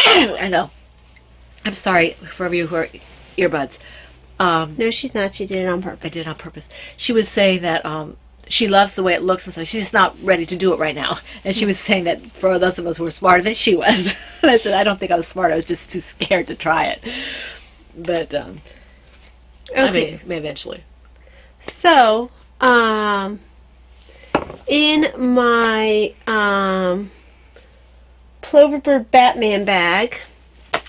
I know. I'm sorry for you who are earbuds. No, she's not. She did it on purpose. I did it on purpose. She was saying that she loves the way it looks and stuff. She's just not ready to do it right now. And she was saying that for those of us who were smarter than she was. And I said, I don't think I was smart. I was just too scared to try it. But, okay. I mean, eventually. So, in my Ploverbird Batman bag, I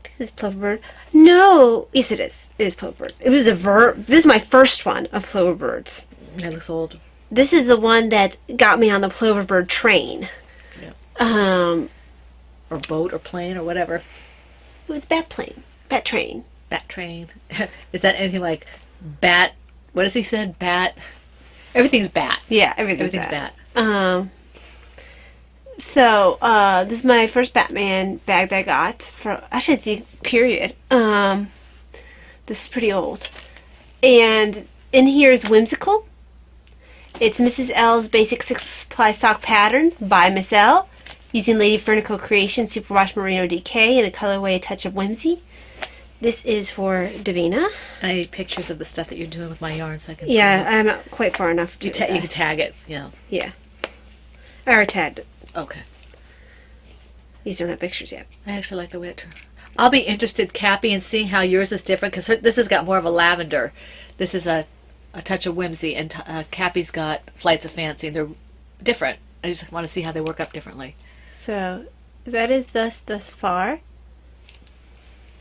think this is Ploverbird. No, yes it is. It is Ploverbird. It was this is my first one of Ploverbirds. It looks old. This is the one that got me on the Ploverbird train. Yeah. Or boat or plane or whatever. It was Bat train. Bat train. Is that anything like bat? What has he said? Bat. Everything's bat. Yeah, everything's bat. So, this is my first Batman bag that I got for, actually, I think, period. This is pretty old. And in here is Whimsical. It's Mrs. L's Basic 6-Ply Sock Pattern by Miss L, using Lady Fernico Creation Superwash Merino DK in the colorway A Touch of Whimsy. This is for Davina. I need pictures of the stuff that you're doing with my yarn so I can... Yeah, I'm not quite far enough to you can tag it, Yeah. I already tagged it. Okay. These don't have pictures yet. I actually like the way it turned. I'll be interested, Cappy, in seeing how yours is different, because this has got more of a lavender. This is a touch of whimsy, and Cappy's got Flights of Fancy, and they're different. I just want to see how they work up differently. So, that is thus far.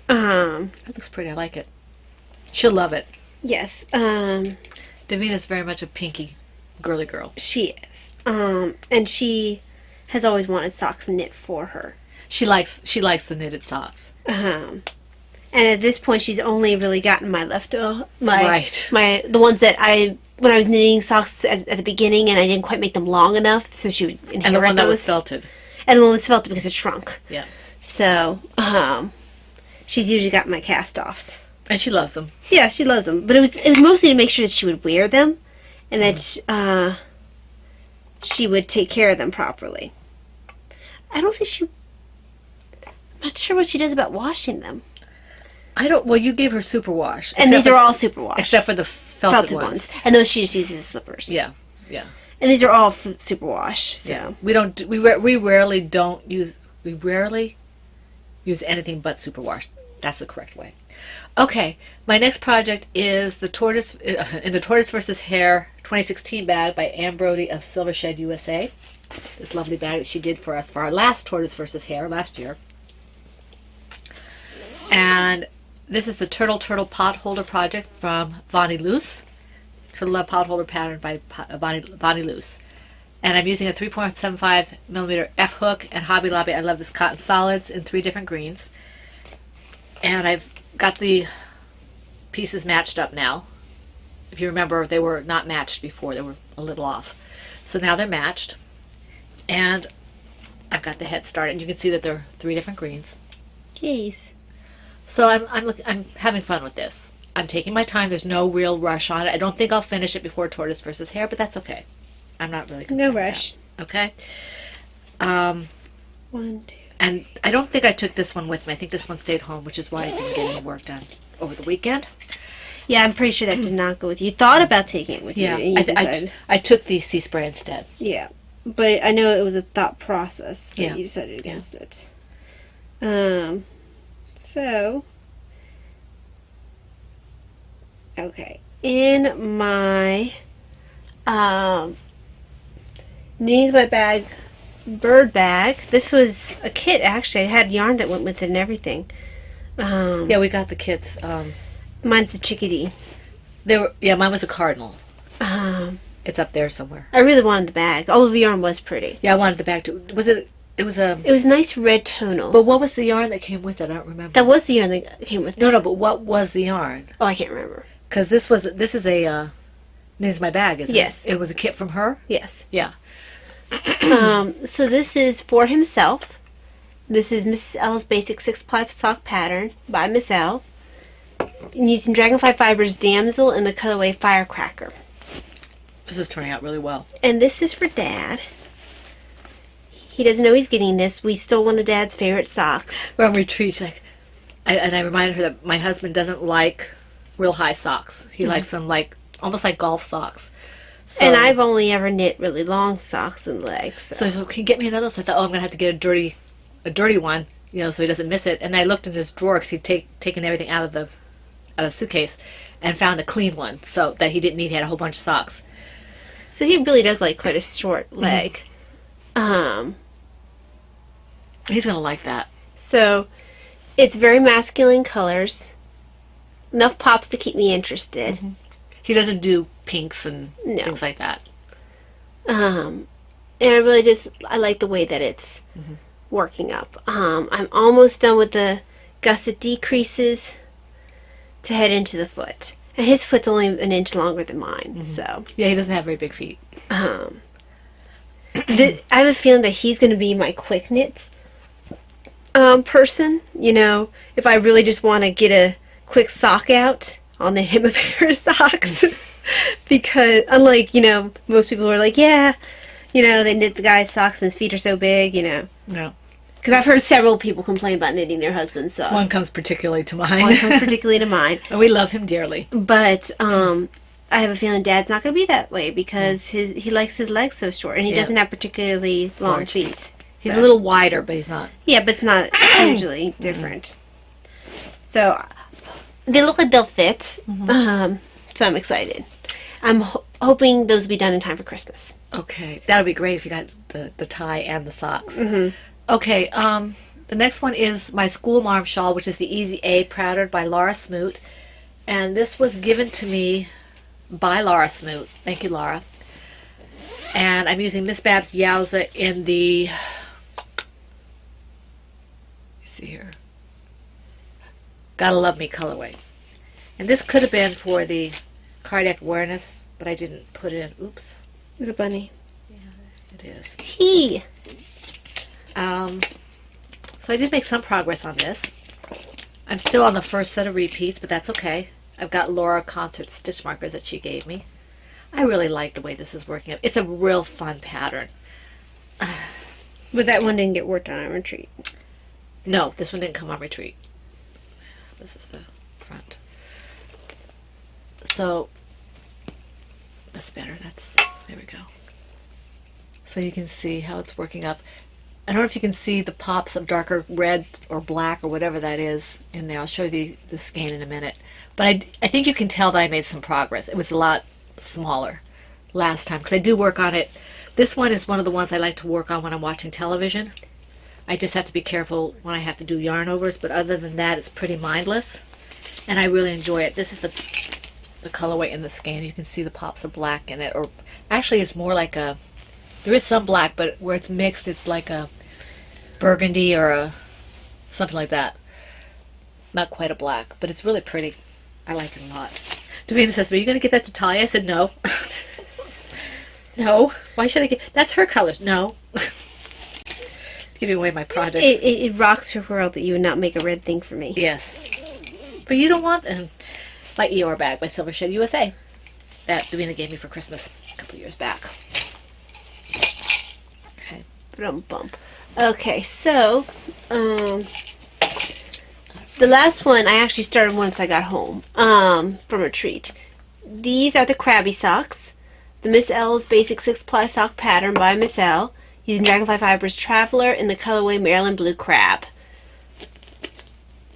That looks pretty. I like it. She'll love it. Yes. Davina's very much a pinky girly girl. She is. And she has always wanted socks knit for her. She likes the knitted socks. And at this point, she's only really gotten my the ones that when I was knitting socks at the beginning, and I didn't quite make them long enough, so she would inherit and the one that those. was felted. And the one was felted because it shrunk. Yeah. So, she's usually got my cast-offs. And she loves them. Yeah, she loves them. But it was mostly to make sure that she would wear them and that she would take care of them properly. I don't think I'm not sure what she does about washing them. Well, you gave her superwash. And these are all superwash. Except for the felted ones. And those she just uses as slippers. Yeah. And these are all superwash. So. Yeah. We rarely use anything but superwash. That's the correct way. Okay, my next project is the Tortoise in the Tortoise vs. Hare 2016 bag by Ann Brody of Silver Shed USA. This lovely bag that she did for us for our last Tortoise vs. Hare last year. And this is the Turtle Pot Holder project from Bonnie Luce. Turtle Love Pot Holder pattern by Bonnie Luce. And I'm using a 3.75 millimeter F hook and Hobby Lobby. I love this Cotton Solids in 3 different greens. And I've got the pieces matched up now. If you remember, they were not matched before. They were a little off. So now they're matched. And I've got the head started. And you can see that they're 3 different greens. Jeez. So I'm having fun with this. I'm taking my time. There's no real rush on it. I don't think I'll finish it before Tortoise vs. Hare, but that's okay. I'm not really concerned. No rush. Okay. 1, 2. And I don't think I took this one with me. I think this one stayed home, which is why I didn't get any work done over the weekend. Yeah, I'm pretty sure that did not go with you. You thought about taking it with you. And you decided. I took the sea spray instead. Yeah. But I know it was a thought process. But Yeah. you decided against it. So. Okay. In my Knitting My Bag bird bag. This was a kit, actually. I had yarn that went with it and everything. Yeah, we got the kits. Mine's the chickadee. Mine was a cardinal. Um, It's up there somewhere. I really wanted the bag. All of the yarn was pretty. Yeah, I wanted the bag too. It was a... It was nice red tonal. But what was the yarn that came with it? I don't remember. That was the yarn that came with it. No, but what was the yarn? Oh, I can't remember. Because this is a Knitting My Bag, isn't Yes. it? It was a kit from her? Yes. Yeah. So this is for himself. This is Mrs. L's Basic 6-ply sock pattern by Miss L. Using Dragonfly Fibers Damsel in the colorway Firecracker. This is turning out really well. And this is for Dad. He doesn't know he's getting this. We stole one of Dad's favorite socks. We're on retreat. She's like, I reminded her that my husband doesn't like real high socks. He likes them almost like golf socks. So, And I've only ever knit really long socks and legs. So I said, can you get me another? So I thought, I'm going to have to get a dirty one, so he doesn't miss it. And I looked in his drawer because he'd taken everything out of the suitcase and found a clean one, so that he didn't need. He had a whole bunch of socks. So he really does like quite a short leg. He's going to like that. So it's very masculine colors. Enough pops to keep me interested. He doesn't do pinks and No. things like that. And I like the way that it's working up. I'm almost done with the gusset decreases to head into the foot. And his foot's only an inch longer than mine, so. Yeah, he doesn't have very big feet. I have a feeling that he's going to be my quick knits person. If I really just want to get a quick sock out, I'll knit him a pair of socks. Because unlike, most people are like, yeah, they knit the guy's socks and his feet are so big, No. Because I've heard several people complain about knitting their husband's socks. One comes particularly to One mind. comes particularly to mine. And we love him dearly. But I have a feeling Dad's not going to be that way because he likes his legs so short. And he Yeah. doesn't have particularly long Large feet. He's So- a little wider, but he's not. Yeah, but it's not usually different. So they look like they'll fit. So I'm excited. I'm hoping those will be done in time for Christmas. Okay, that would be great if you got the tie and the socks. Okay, the next one is my School Marm shawl, which is the Easy A patterned by Laura Smoot. And this was given to me by Laura Smoot. Thank you, Laura. And I'm using Miss Babs Yowza in the... Let's see here. Gotta Love Me colorway. And this could have been for the cardiac awareness, but I didn't put it in. Oops. There's a bunny. It is. He. So I did make some progress on this. I'm still on the first set of repeats, but that's okay. I've got Laura Concert stitch markers that she gave me. I really like the way this is working. It's a real fun pattern. But that one didn't get worked on retreat. No, this one didn't come on retreat. This is the front. So, that's better. There we go. So you can see how it's working up. I don't know if you can see the pops of darker red or black or whatever that is in there. I'll show you the skein in a minute. But I think you can tell that I made some progress. It was a lot smaller last time because I do work on it. This one is one of the ones I like to work on when I'm watching television. I just have to be careful when I have to do yarn overs, but other than that, it's pretty mindless. And I really enjoy it. This is the colorway in the skein. You can see the pops of black in it. Or actually, it's more like a... There is some black, but where it's mixed, it's like a burgundy or something like that. Not quite a black, but it's really pretty. I like it a lot. Davina says, are you going to get that to Talia? I said, no. No. Why should I get... That's her colors. No. Giving away my projects. It rocks her world that you would not make a red thing for me. Yes. But you don't want them. My Eeyore bag by Silver Shed USA. That Davina gave me for Christmas a couple of years back. Okay. Bump. Okay, so, the last one I actually started once I got home, from retreat. These are the Krabby socks. The Miss L's Basic 6-ply sock pattern by Miss L, using Dragonfly Fibers Traveler in the colorway Maryland Blue Crab.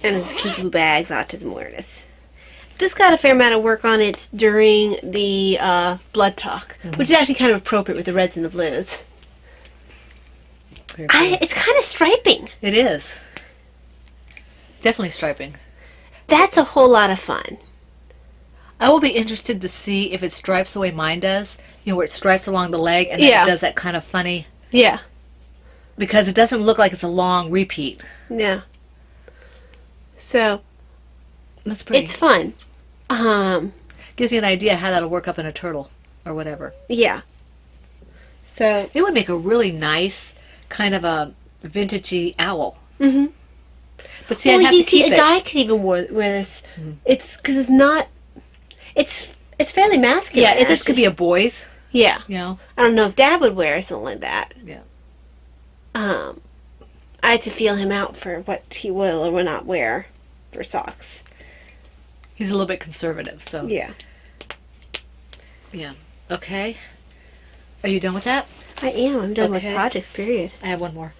And this is Kiki Boo Bags Autism Awareness. This got a fair amount of work on it during the Blood Talk, which is actually kind of appropriate with the reds and the blues. It's kind of striping. It is. Definitely striping. That's a whole lot of fun. I will be interested to see if it stripes the way mine does. You know, where it stripes along the leg and then it does that kind of funny... Yeah. Because it doesn't look like it's a long repeat. Yeah. So... That's pretty. It's fun. Gives me an idea how that'll work up in a turtle or whatever. Yeah. So... It would make a really nice... kind of a vintagey owl. Mm-hmm. But see, I'd have to keep it. A guy could even wear this. It's because it's not. It's fairly masculine. Yeah, this could be a boy's. Yeah. You know. I don't know if Dad would wear something like that. Yeah. I had to feel him out for what he will or will not wear for socks. He's a little bit conservative, so. Yeah. Yeah. Okay. Are you done with that? I am. I'm done with projects, period. I have one more.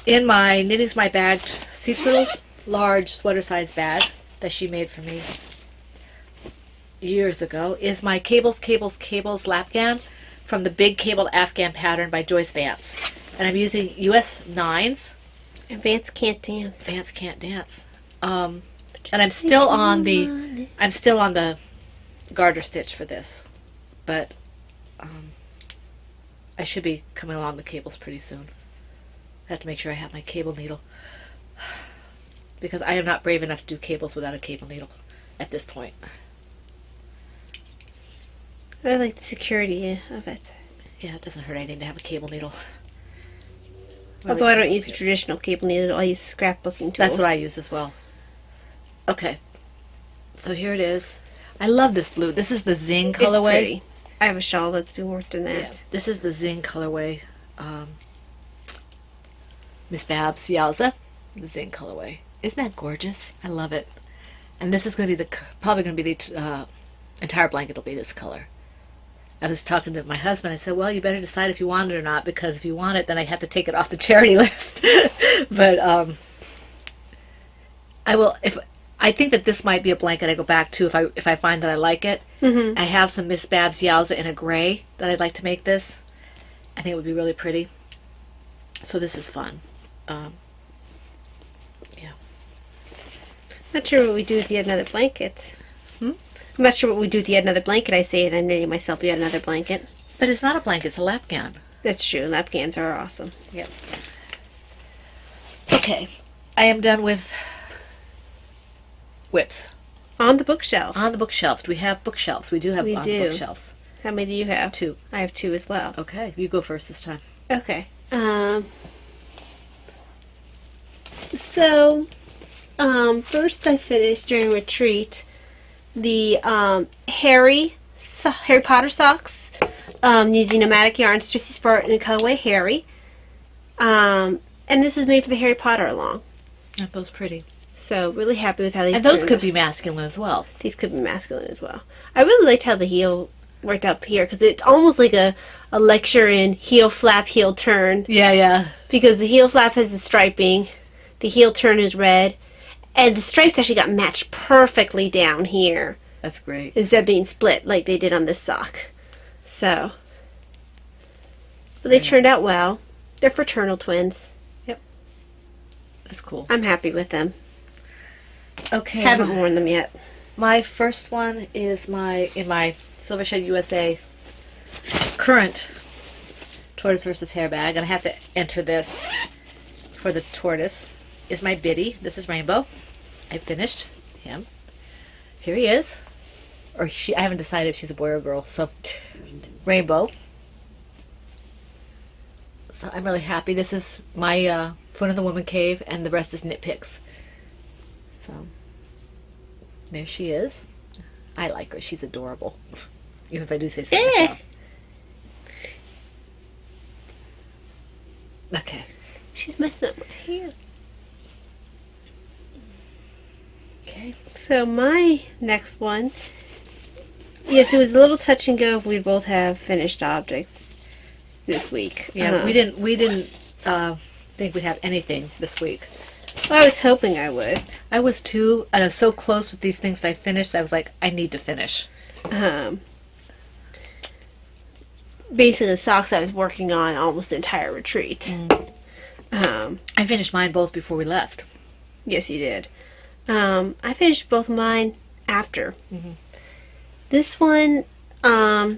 In my Knitting's My Bag Sea Turtles large sweater size bag that she made for me years ago is my Cables Lapgan from the Big Cabled Afghan pattern by Joyce Vance. And I'm using US 9s. And Vance can't dance. Vance can't dance. And I'm still on the garter stitch for this. But I should be coming along the cables pretty soon. I have to make sure I have my cable needle. Because I am not brave enough to do cables without a cable needle at this point. I like the security of it. Yeah, it doesn't hurt anything to have a cable needle. Although I don't use a traditional cable needle, I use a scrapbooking tool. That's what I use as well. Okay. So here it is. I love this blue. This is the Zing colorway. It's pretty. I have a shawl that's been worked in that. Yeah, this is the Zing colorway. Miss Babs Yowza, the Zing colorway. Isn't that gorgeous? I love it. And this is going to be probably going to be the entire blanket will be this color. I was talking to my husband. I said, well, you better decide if you want it or not, because if you want it, then I have to take it off the charity list. But I think that this might be a blanket I go back to if I find that I like it. Mm-hmm. I have some Miss Babs Yowza in a gray that I'd like to make this. I think it would be really pretty. So this is fun. Yeah. Not sure what we do with yet another blanket. I'm not sure what we do with yet another blanket. I say, and I'm knitting myself yet another blanket. But it's not a blanket, it's a lap gown. That's true. Lapgans are awesome. Yep. Okay. I am done with whips. On the bookshelf. On the bookshelves. Do we have bookshelves? We do have We on do. the bookshelves. How many do you have? 2. I have 2 as well. Okay. You go first this time. Okay. So First I finished during retreat the Harry Potter socks using Nomadic Yarns, Trissy Sport, and the colorway Harry. And this was made for the Harry Potter along. Aren't those pretty? So really happy with how these. And those turned could out. be masculine as well. These could be masculine as well. I really liked how the heel worked up here because it's almost like a lecture in heel flap, heel turn. Yeah, yeah. Because the heel flap has the striping, the heel turn is red, and the stripes actually got matched perfectly down here That's great. instead of being split like they did on this sock. So, but they turned out well. They're fraternal twins. That's cool. I'm happy with them. Okay. Haven't worn them yet. My first one is in my Silver Shed USA current tortoise versus hare bag, and I have to enter this for the tortoise. Is my Biddy. This is Rainbow. I finished him. Here he is, or she. I haven't decided if she's a boy or a girl. So Rainbow. So I'm really happy. This is my Foot in the Woman Cave, and the rest is nitpicks. So there she is. I like her. She's adorable. Even if I do say so myself. Okay. She's messing up my hair. Okay. So my next one, yes, it was a little touch and go if we'd both have finished objects this week. Yeah, we didn't think we'd have anything this week. Well, I was hoping I would. I was too, and I was so close with these things that I finished. I was like, I need to finish. Basically, the socks I was working on almost the entire retreat. I finished mine both before we left. Yes, you did. I finished both mine after. This one, Aw,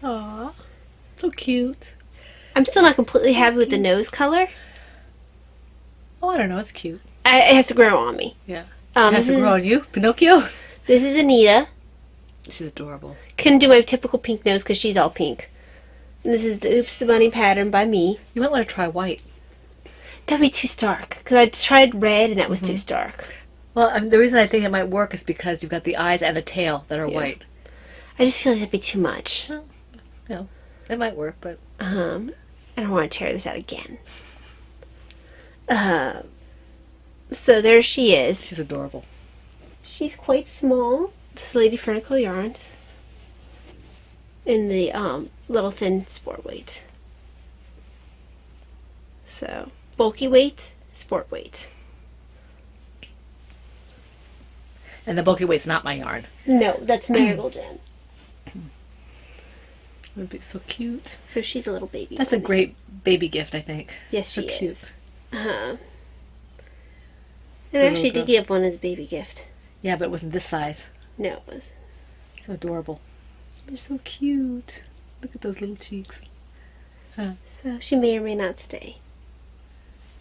so cute. I'm still not completely happy with the nose color. Oh, I don't know. It's cute. It has to grow on me. Yeah. It has This to grow on you, Pinocchio. This is Anita. She's adorable. Couldn't do my typical pink nose because she's all pink. And this is the Oops the Bunny pattern by me. You might want to try white. That'd be too stark. Because I tried red and that was too stark. Well, the reason I think it might work is because you've got the eyes and a tail that are white. I just feel like that'd be too much. No, it might work, but I don't want to tear this out again. So there she is. she's adorable. She's quite small. This is Lady Fernicle Yarns. In the little thin sport weight. So, bulky weight, sport weight. And the bulky weight's not my yarn. No, that's Marigold Gem. It would be so cute. So she's a little baby. That's a great baby gift, I think. Yes, So she cute. is. And I actually did give one as a baby gift. Yeah, but it wasn't this size. No, it was. So adorable. They're so cute. Look at those little cheeks. So she may or may not stay.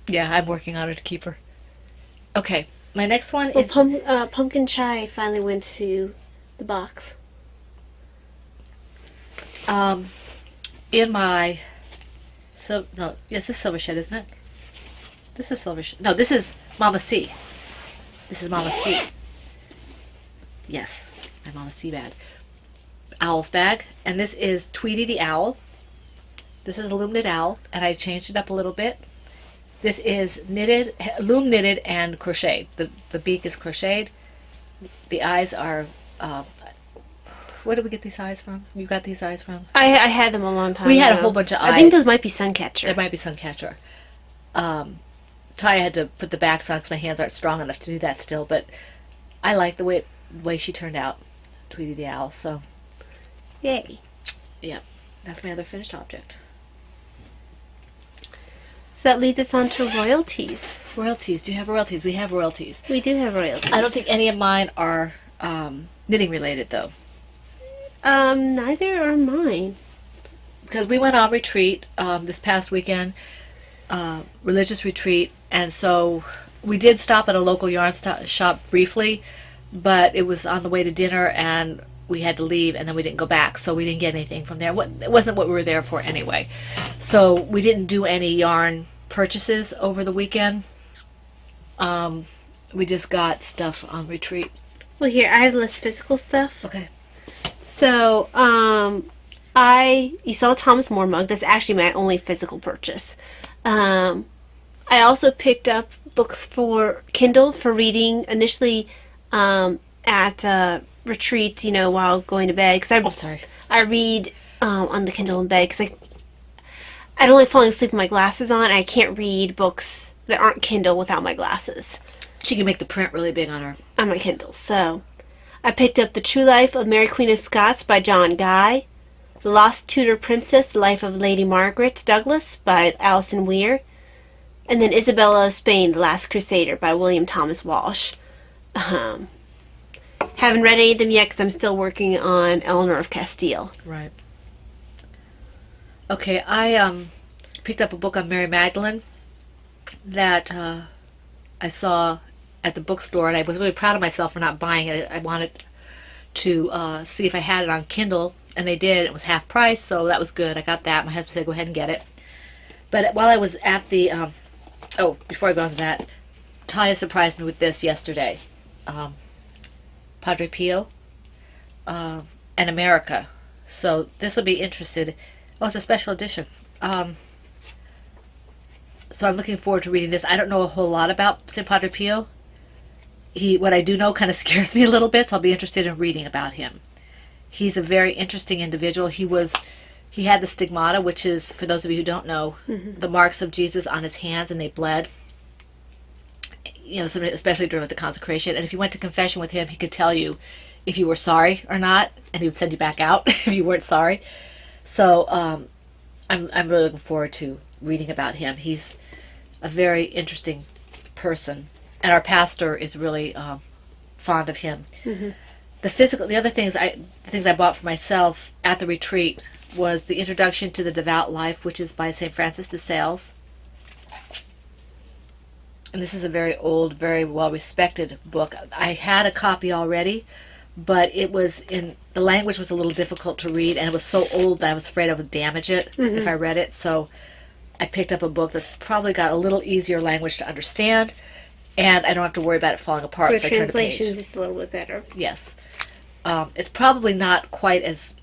Yeah, I'm working on her to keep her. Okay, my next one Well, is Pumpkin Chai finally went to the box. In my this is Silver Shed, isn't it? This is Silver Shed. No, this is Mama C. This is Mama C. Yes, my Mama C bag. Owl's bag, and this is Tweety the Owl. This is a loom knit owl, and I changed it up a little bit. This is knitted, loom knitted and crocheted. The beak is crocheted. The eyes are. Where did we get these eyes from? You got these eyes from? I had them a long time We ago. had a whole bunch of I think eyes. those might be Suncatcher. There might be some catcher. Ty had to put the backs on because my hands aren't strong enough to do that still, but I like the way she turned out, Tweety the Owl. So Yay. yeah, that's my other finished object. So that leads us on to royalties. Royalties. Do you have royalties? We have royalties. We do have royalties. I don't think any of mine are knitting related though, Neither are mine. because we went on retreat this past weekend, religious retreat, and so we did stop at a local yarn shop briefly, but it was on the way to dinner and we had to leave, and then we didn't go back, so we didn't get anything from there. It wasn't what we were there for anyway. So we didn't do any yarn purchases over the weekend. We just got stuff on retreat. Well, here, I have less physical stuff. Okay. So, you saw the Thomas More mug. That's actually my only physical purchase. I also picked up books for Kindle for reading initially at retreat, while going to bed. Because I read on the Kindle in bed because I don't like falling asleep with my glasses on. I can't read books that aren't Kindle without my glasses She can make the print really big on my Kindle. So I picked up The True Life of Mary Queen of Scots by John Guy, The Lost Tudor Princess, The Life of Lady Margaret Douglas by Alison Weir, and then Isabella of Spain, The Last Crusader by William Thomas Walsh. Haven't read any of them yet because I'm still working on Eleanor of Castile. Right. Okay, I picked up a book on Mary Magdalene that I saw at the bookstore, and I was really proud of myself for not buying it. I wanted to see if I had it on Kindle, and they did. It was half price, so that was good. I got that. My husband said, go ahead and get it. But while I was at the... before I go on to that, Talia surprised me with this yesterday. Padre Pio and America. So this will be interested. Oh, it's a special edition. So I'm looking forward to reading this. I don't know a whole lot about St. Padre Pio. What I do know kind of scares me a little bit, so I'll be interested in reading about him. He's a very interesting individual. He had the stigmata, which is, for those of you who don't know, the marks of Jesus on his hands, and they bled. Especially during the consecration. And if you went to confession with him, he could tell you if you were sorry or not, and he would send you back out if you weren't sorry. So I'm really looking forward to reading about him. He's a very interesting person, and our pastor is really fond of him. The other things I bought for myself at the retreat was the Introduction to the Devout Life, which is by St. Francis de Sales. And this is a very old, very well-respected book. I had a copy already, but the language was a little difficult to read, and it was so old that I was afraid I would damage it if I read it. So I picked up a book that's probably got a little easier language to understand, and I don't have to worry about it falling apart if I turn the page. For translation, it's a little bit better. Yes. It's probably not quite as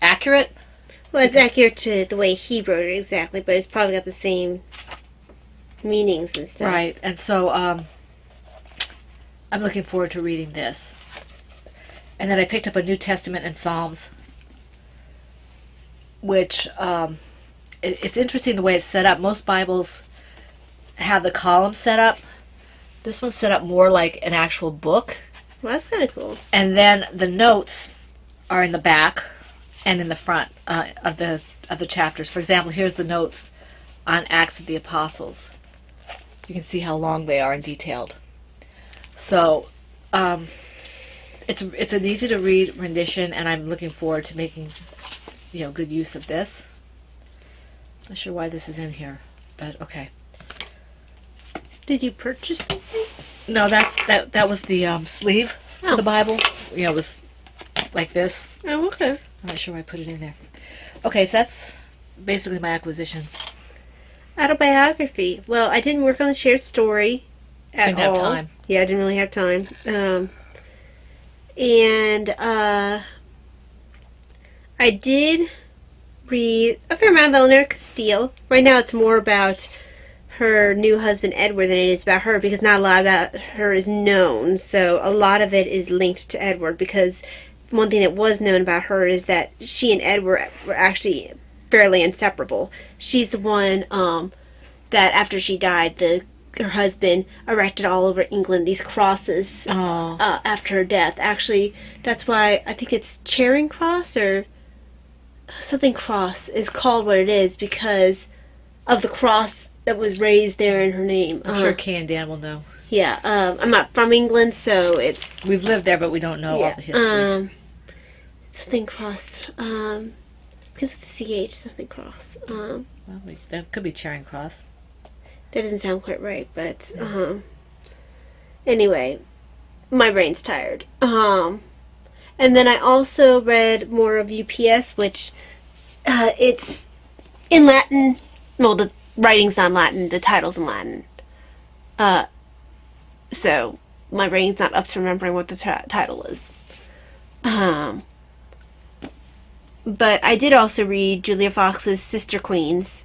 accurate. Well, it's accurate to the way he wrote it exactly, but it's probably got the same meanings and stuff. Right, and so I'm looking forward to reading this. And then I picked up a New Testament and Psalms, which it's interesting the way it's set up. Most Bibles have the columns set up. This one's set up more like an actual book. Well, that's kind of cool. And then the notes are in the back and in the front of the chapters. For example, here's the notes on Acts of the Apostles. You can see how long they are and detailed. So it's an easy to read rendition, and I'm looking forward to making good use of this. Not sure why this is in here, but okay. Did you purchase something? No, that was the sleeve for the Bible. It was like this. Oh, okay. I'm not sure why I put it in there. Okay, so that's basically my acquisitions. Autobiography. Well, I didn't work on the shared story at all. Didn't have time. Yeah, I didn't really have time. I did read a fair amount of Eleanor Castile. Right now it's more about her new husband Edward than it is about her, because not a lot about her is known. So a lot of it is linked to Edward, because one thing that was known about her is that she and Edward were actually fairly inseparable. She's the one that after she died, her husband erected all over England these crosses after her death. Actually, that's why I think it's Charing Cross or something cross is called what it is, because of the cross that was raised there in her name. I'm sure Kay and Dan will know. Yeah, I'm not from England, so it's... We've lived there, but we don't know all the history. Something cross. Because of the CH, something cross. Well, that could be Charing Cross. That doesn't sound quite right, but anyway, my brain's tired. And then I also read more of UPS, which it's in Latin. Well, the writing's not in Latin, the title's in Latin. so my brain's not up to remembering what the title is. But I did also read Julia Fox's Sister Queens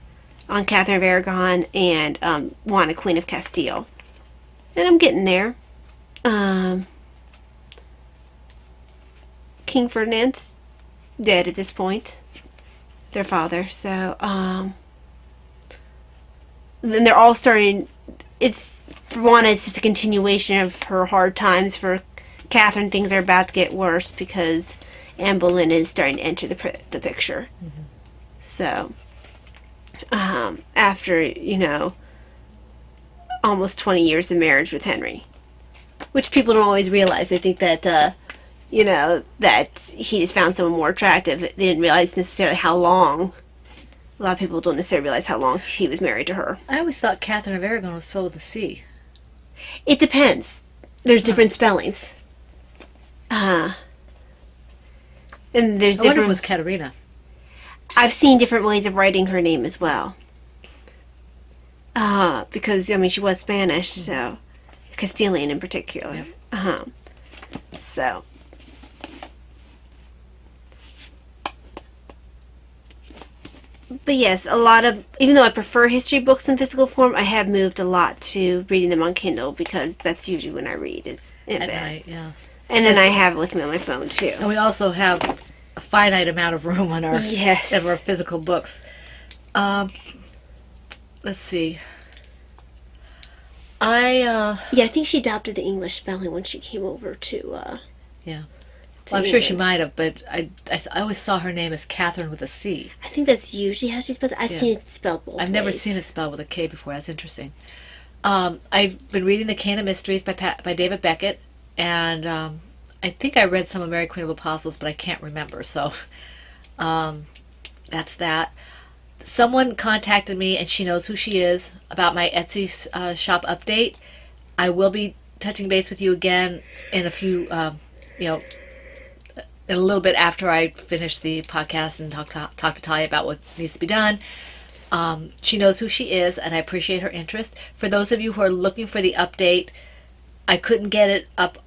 on Catherine of Aragon and Juana, Queen of Castile. And I'm getting there. King Ferdinand's dead at this point. Their father. So, then they're all starting... It's, for Juana, it's just a continuation of her hard times. For Catherine, things are about to get worse because Anne Boleyn is starting to enter the picture. Mm-hmm. So, after, almost 20 years of marriage with Henry. Which people don't always realize. They think that, that he just found someone more attractive. They didn't realize necessarily how long. A lot of people don't necessarily realize how long he was married to her. I always thought Catherine of Aragon was spelled with a C. It depends. There's different spellings. And there's I wonder if different... it was Katerina. I've seen different ways of writing her name as well. Because, she was Spanish, so... Castilian in particular. Yep. So... But yes, a lot of... Even though I prefer history books in physical form, I have moved a lot to reading them on Kindle because that's usually when I read, is in At bed. night, yeah. And then I have it with me on my phone, too. And we also have a finite amount of room on our, Yes. of our physical books. Let's see. Yeah, I think she adopted the English spelling when she came over to... Yeah. Well, I'm sure she might have, but I always saw her name as Catherine with a C. I think that's usually how she spells it. I've seen it spelled both I've never ways. seen it spelled with a K before. That's interesting. I've been reading The Cana Mysteries by David Beckett, and I think I read some of Mary Queen of Apostles, but I can't remember. So that's that. Someone contacted me, and she knows who she is, about my Etsy shop update. I will be touching base with you again in a few, in a little bit after I finish the podcast and talk to Talia about what needs to be done. She knows who she is, and I appreciate her interest. For those of you who are looking for the update, I couldn't get it up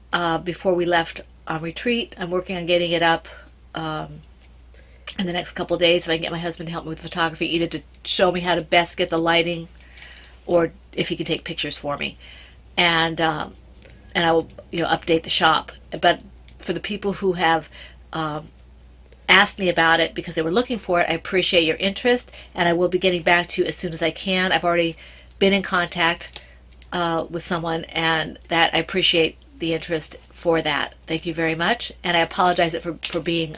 before we left on retreat. I'm working on getting it up in the next couple of days if I can get my husband to help me with photography, either to show me how to best get the lighting or if he can take pictures for me. And I will update the shop. But for the people who have asked me about it because they were looking for it, I appreciate your interest, and I will be getting back to you as soon as I can. I've already been in contact with someone, and that I appreciate the interest for that. Thank you very much, and I apologize for being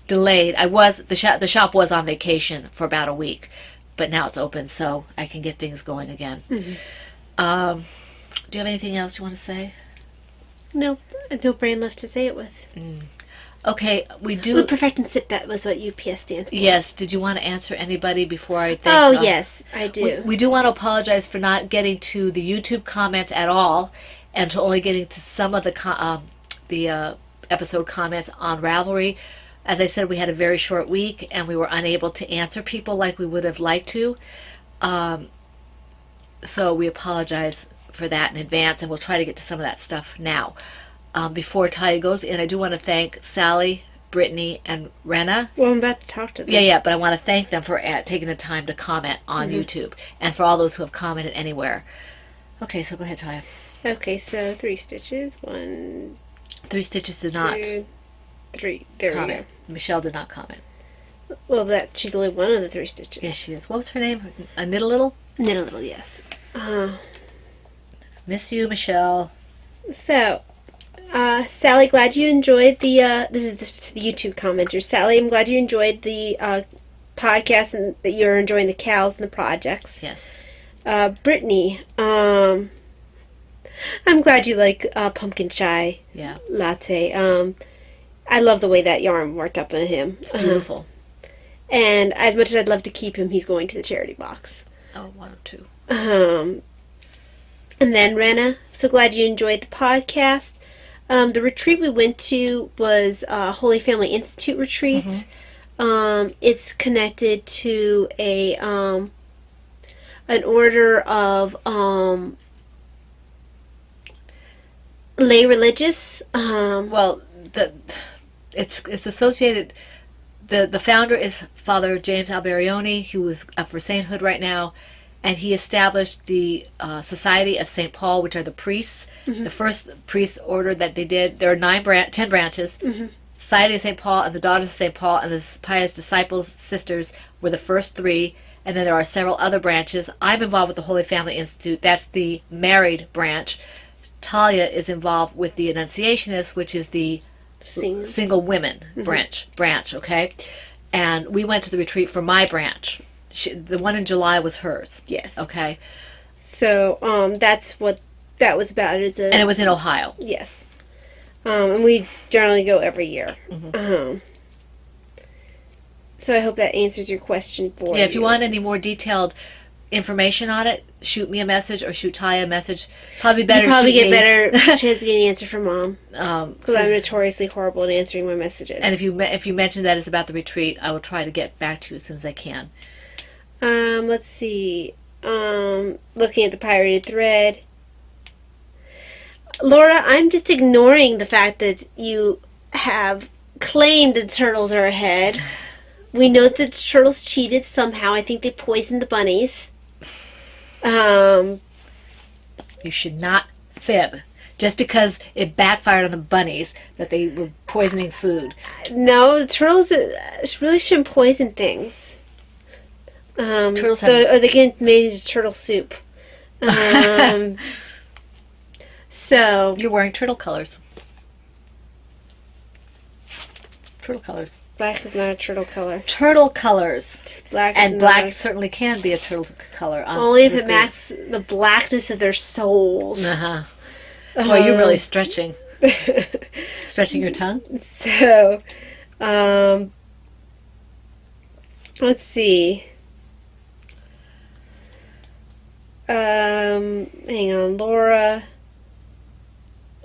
delayed. The shop was on vacation for about a week, but now it's open, so I can get things going again. Mm-hmm. Do you have anything else you want to say? No brain left to say it with. Okay, we do... Ooh, perfect and sip, that was what UPS stands for. Yes, did you want to answer anybody before I think... Oh, yes, I do. We do want to apologize for not getting to the YouTube comments at all, and to only getting to some of the episode comments on Ravelry. As I said, we had a very short week, and we were unable to answer people like we would have liked to. So we apologize for that in advance, and we'll try to get to some of that stuff now. Before Talia goes in, I do want to thank Sally, Brittany, and Rena. Well, I'm about to talk to them. Yeah, but I want to thank them for taking the time to comment on YouTube, and for all those who have commented anywhere. Okay, so go ahead, Talia. Okay, so 3 stitches. 1, 3 Stitches did not 2, 3. There comment. Michelle did not comment. we go. Well, she's only one of the 3 stitches. Yes, she is. What was her name? Knit a Little? Knit a Little, yes. Miss you, Michelle. So, Sally, glad you enjoyed the, this is the YouTube commenter. Sally, I'm glad you enjoyed the podcast and that you're enjoying the cows and the projects. Yes. Brittany, I'm glad you like pumpkin chai latte. I love the way that yarn worked up on him. It's beautiful. And as much as I'd love to keep him, he's going to the charity box. Oh, 1 or 2. And then Rena, so glad you enjoyed the podcast. The retreat we went to was Holy Family Institute retreat. Mm-hmm. It's connected to an order of lay religious. Well, it's associated. The founder is Father James Alberione, who is up for sainthood right now, and he established the Society of St. Paul, which are the priests. The first priest order that they did. There are 10 branches. Society of St. Paul and the Daughters of St. Paul and the Pious Disciples Sisters were the first 3, and then there are several other branches. I'm involved with the Holy Family Institute. That's the married branch. Talia is involved with the Annunciationists, which is the single women branch, okay? And we went to the retreat for my branch. The one in July was hers. Yes. Okay. So that's what that was about. And it was in Ohio. Yes. And we generally go every year. So I hope that answers your question for you. Yeah, if you want any more detailed information on it, shoot me a message or shoot Talia a message. Probably better. You probably shoot get me. better chance of getting an answer from Mom. Because I'm notoriously horrible at answering my messages. And if you mention that it's about the retreat, I will try to get back to you as soon as I can. Let's see. Looking at the pirated thread. Laura, I'm just ignoring the fact that you have claimed that the turtles are ahead. We know that the turtles cheated somehow. I think they poisoned the bunnies. You should not fib. Just because it backfired on the bunnies that they were poisoning food. No, the turtles really shouldn't poison things. Turtles or they get made into turtle soup. So you're wearing turtle colors. Turtle colors. Black is not a turtle color. Turtle colors. Black and black certainly can be a turtle color. Only if it matches the blackness of their souls. Boy, you're really stretching. Stretching your tongue? So, let's see. Hang on, Laura.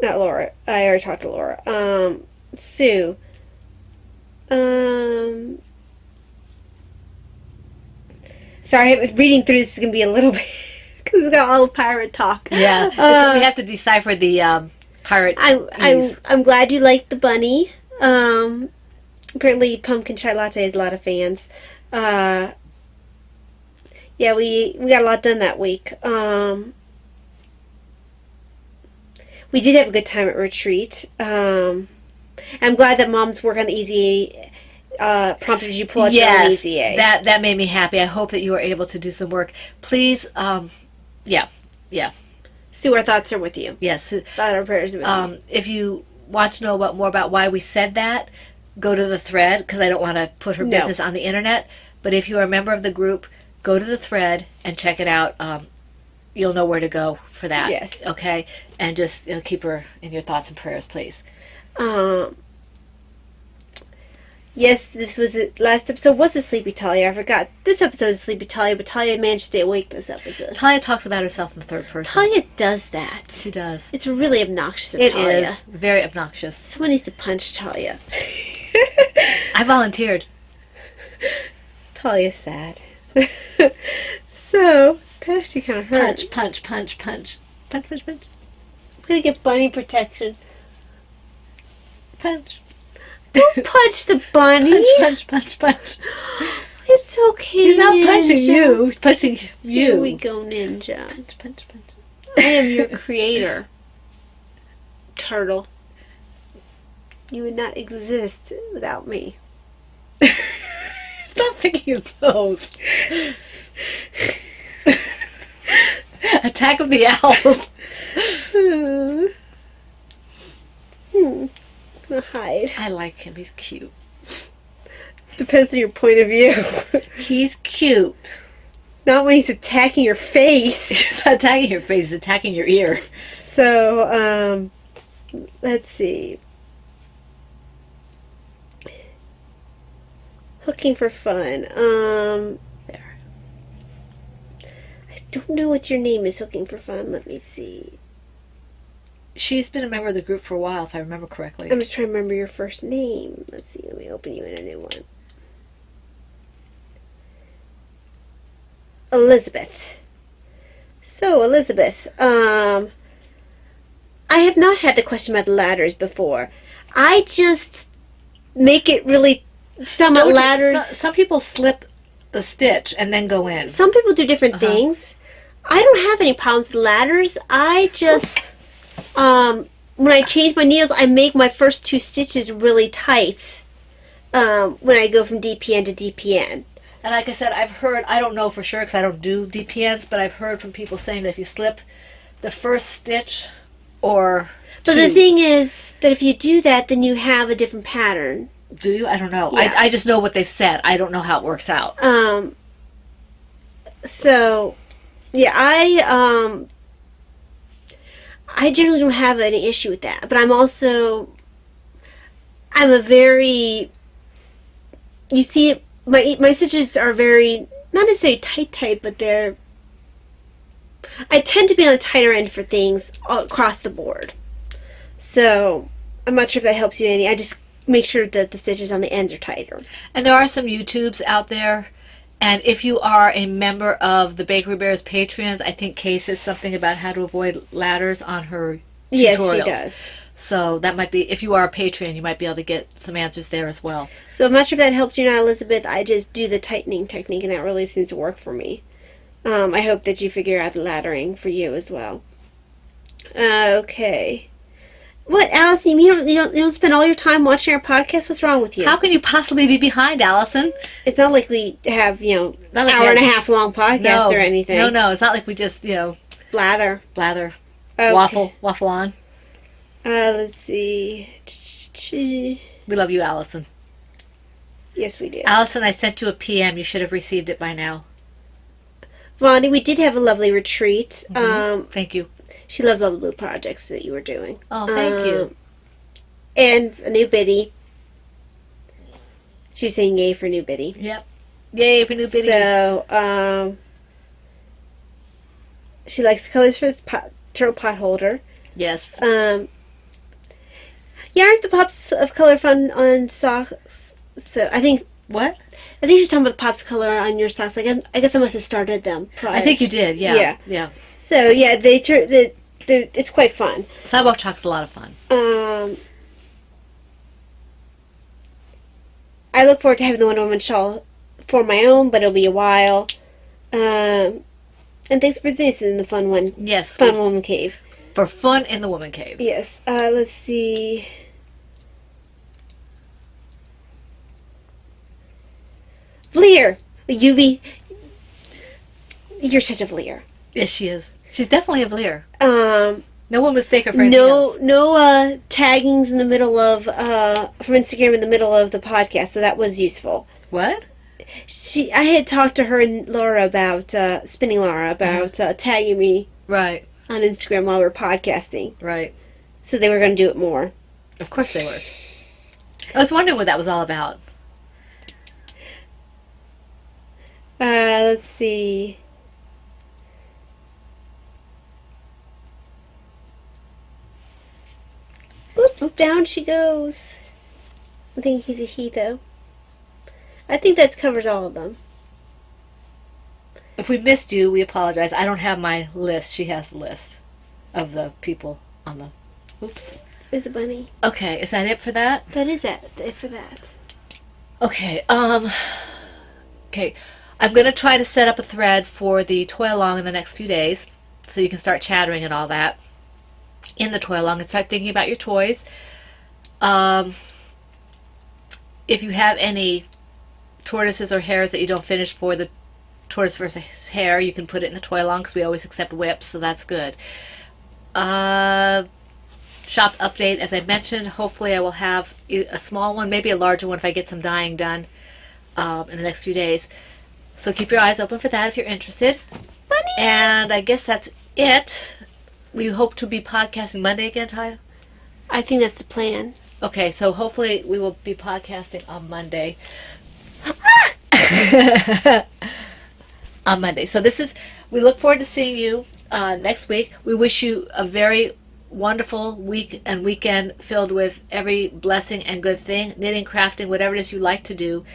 Not Laura. I already talked to Laura. Sue. Sorry, reading through this is going to be a little bit, because it's got all the pirate talk. Yeah, we have to decipher the pirate. I'm glad you liked the bunny. Apparently Pumpkin Chai Latte has a lot of fans. Yeah, we got a lot done that week. We did have a good time at retreat. I'm glad that Mom's work on the EZA prompted you to pull out your own EZA. That made me happy. I hope that you were able to do some work. Please, yeah. Sue, our thoughts are with you. Yes. Our prayers are with you. If you want to know more about why we said that, go to the thread, because I don't want to put her business on the internet. But if you are a member of the group, go to the thread and check it out. You'll know where to go for that. Yes. Okay? And just keep her in your thoughts and prayers, please. Yes, this was it. Last episode was a Sleepy Talia. I forgot. This episode is Sleepy Talia, but Talia managed to stay awake this episode. Talia talks about herself in the third person. Talia does that. She does. It's really obnoxious of It Talia. is very obnoxious. Someone needs to punch Talia. I volunteered. Talia's sad. So, that actually kind of hurt. Punch. I'm I'm gonna get bunny protection. Punch. Don't punch the bunny. Punch. It's okay, He's not Ninja. punching you. He's punching you. Here we go, Ninja. Punch. I am your creator. Turtle. You would not exist without me. Stop picking your toes. Attack of the Owls. I'll hide. I like him. He's cute. Depends on your point of view. He's cute. Not when he's attacking your face. He's not attacking your face. He's attacking your ear. So, let's see. Hooking for fun. There. I don't know what your name is, Hooking for Fun. Let me see. She's been a member of the group for a while, if I remember correctly. I'm just trying to remember your first name. Let's see. Let me open you in a new one. Elizabeth. So, Elizabeth, I have not had the question about the ladders before. I just make it really... Some Don't you- ladders... Some people slip the stitch and then go in. Some people do different things. I don't have any problems with ladders. I just... when I change my needles, I make my first 2 stitches really tight when I go from DPN to DPN. And like I said, I've heard, I don't know for sure because I don't do DPNs, but I've heard from people saying that if you slip the first stitch or But two, the thing is that if you do that, then you have a different pattern. do you? I don't know. Yeah. I just know what they've said. I don't know how it works out. So, yeah, I generally don't have any issue with that. But I'm a very, you see, my stitches are very, not necessarily tight, but I tend to be on the tighter end for things across the board. So, I'm not sure if that helps you any. I just make sure that the stitches on the ends are tighter. And there are some YouTubes out there. And if you are a member of the Bakery Bears Patreons, I think Kay says something about how to avoid ladders on her tutorials. Yes, she does. So that might be, if you are a patron, you might be able to get some answers there as well. So I'm not sure if that helped you or not, Elizabeth. I just do the tightening technique, and that really seems to work for me. I hope that you figure out the laddering for you as well. Okay. What, Allison? You don't spend all your time watching our podcast? What's wrong with you? How can you possibly be behind, Allison? It's not like we have, Not like hour and a half long podcasts or anything. No, it's not like we just, Blather. blather, Okay. waffle on. Let's see. We love you, Allison. Yes, we do. Allison, I sent you a PM. You should have received it by now. Vonnie, we did have a lovely retreat. Thank you. She loved all the blue projects that you were doing. Oh, thank you. And a new biddy. She was saying yay for new biddy. Yep. Yay for new biddy. So, she likes the colors for this turtle pot holder. Yes. Yeah, aren't the pops of color fun on socks? So I think What? she's talking about the pops of color on your socks. I guess I must have started them prior. I think you did. Yeah. Yeah. So yeah, it's quite fun. Sidewalk Chalk's a lot of fun. I look forward to having the Wonder Woman shawl for my own, but it'll be a while. And thanks for sending the fun one. Yes. Fun Woman Cave. For fun in the Woman Cave. Yes. Let's see. Vleer. You're such a Vleer. Yes, she is. She's definitely a Vleer. No No one mistake her for anything else. taggings in the middle of from Instagram in the middle of the podcast, so that was useful. What? I had talked to her and Laura about Spinning Laura about tagging me Right. on Instagram while we were podcasting, Right. so they were going to do it more. Of course they were. I was wondering what that was all about. Let's see. Oops, down she goes. I think he's a he, though. I think that covers all of them. If we missed you, we apologize. I don't have my list. She has the list of the people on the... Oops. Is a bunny. Okay, is that it for that? That is it for that. Okay, okay. I'm going to try to set up a thread for the toy along in the next few days so you can start chattering and all that in the toy along and start thinking about your toys. If you have any tortoises or hares that you don't finish for the tortoise versus hare, you can put it in the toy along because we always accept whips, so that's good. Shop update, as I mentioned, hopefully I will have a small one, maybe a larger one if I get some dyeing done in the next few days. So keep your eyes open for that if you're interested. Bunny. And I guess that's it. We hope to be podcasting Monday again, Taya? I think that's the plan. Okay, so hopefully we will be podcasting on Monday. On Monday. So we look forward to seeing you next week. We wish you a very wonderful week and weekend filled with every blessing and good thing, knitting, crafting, whatever it is you like to do.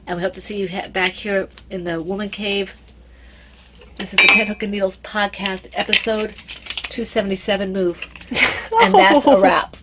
And we hope to see you back here in the Woman Cave. This is the Penhook and Needles podcast, episode 277. Move. And that's a wrap.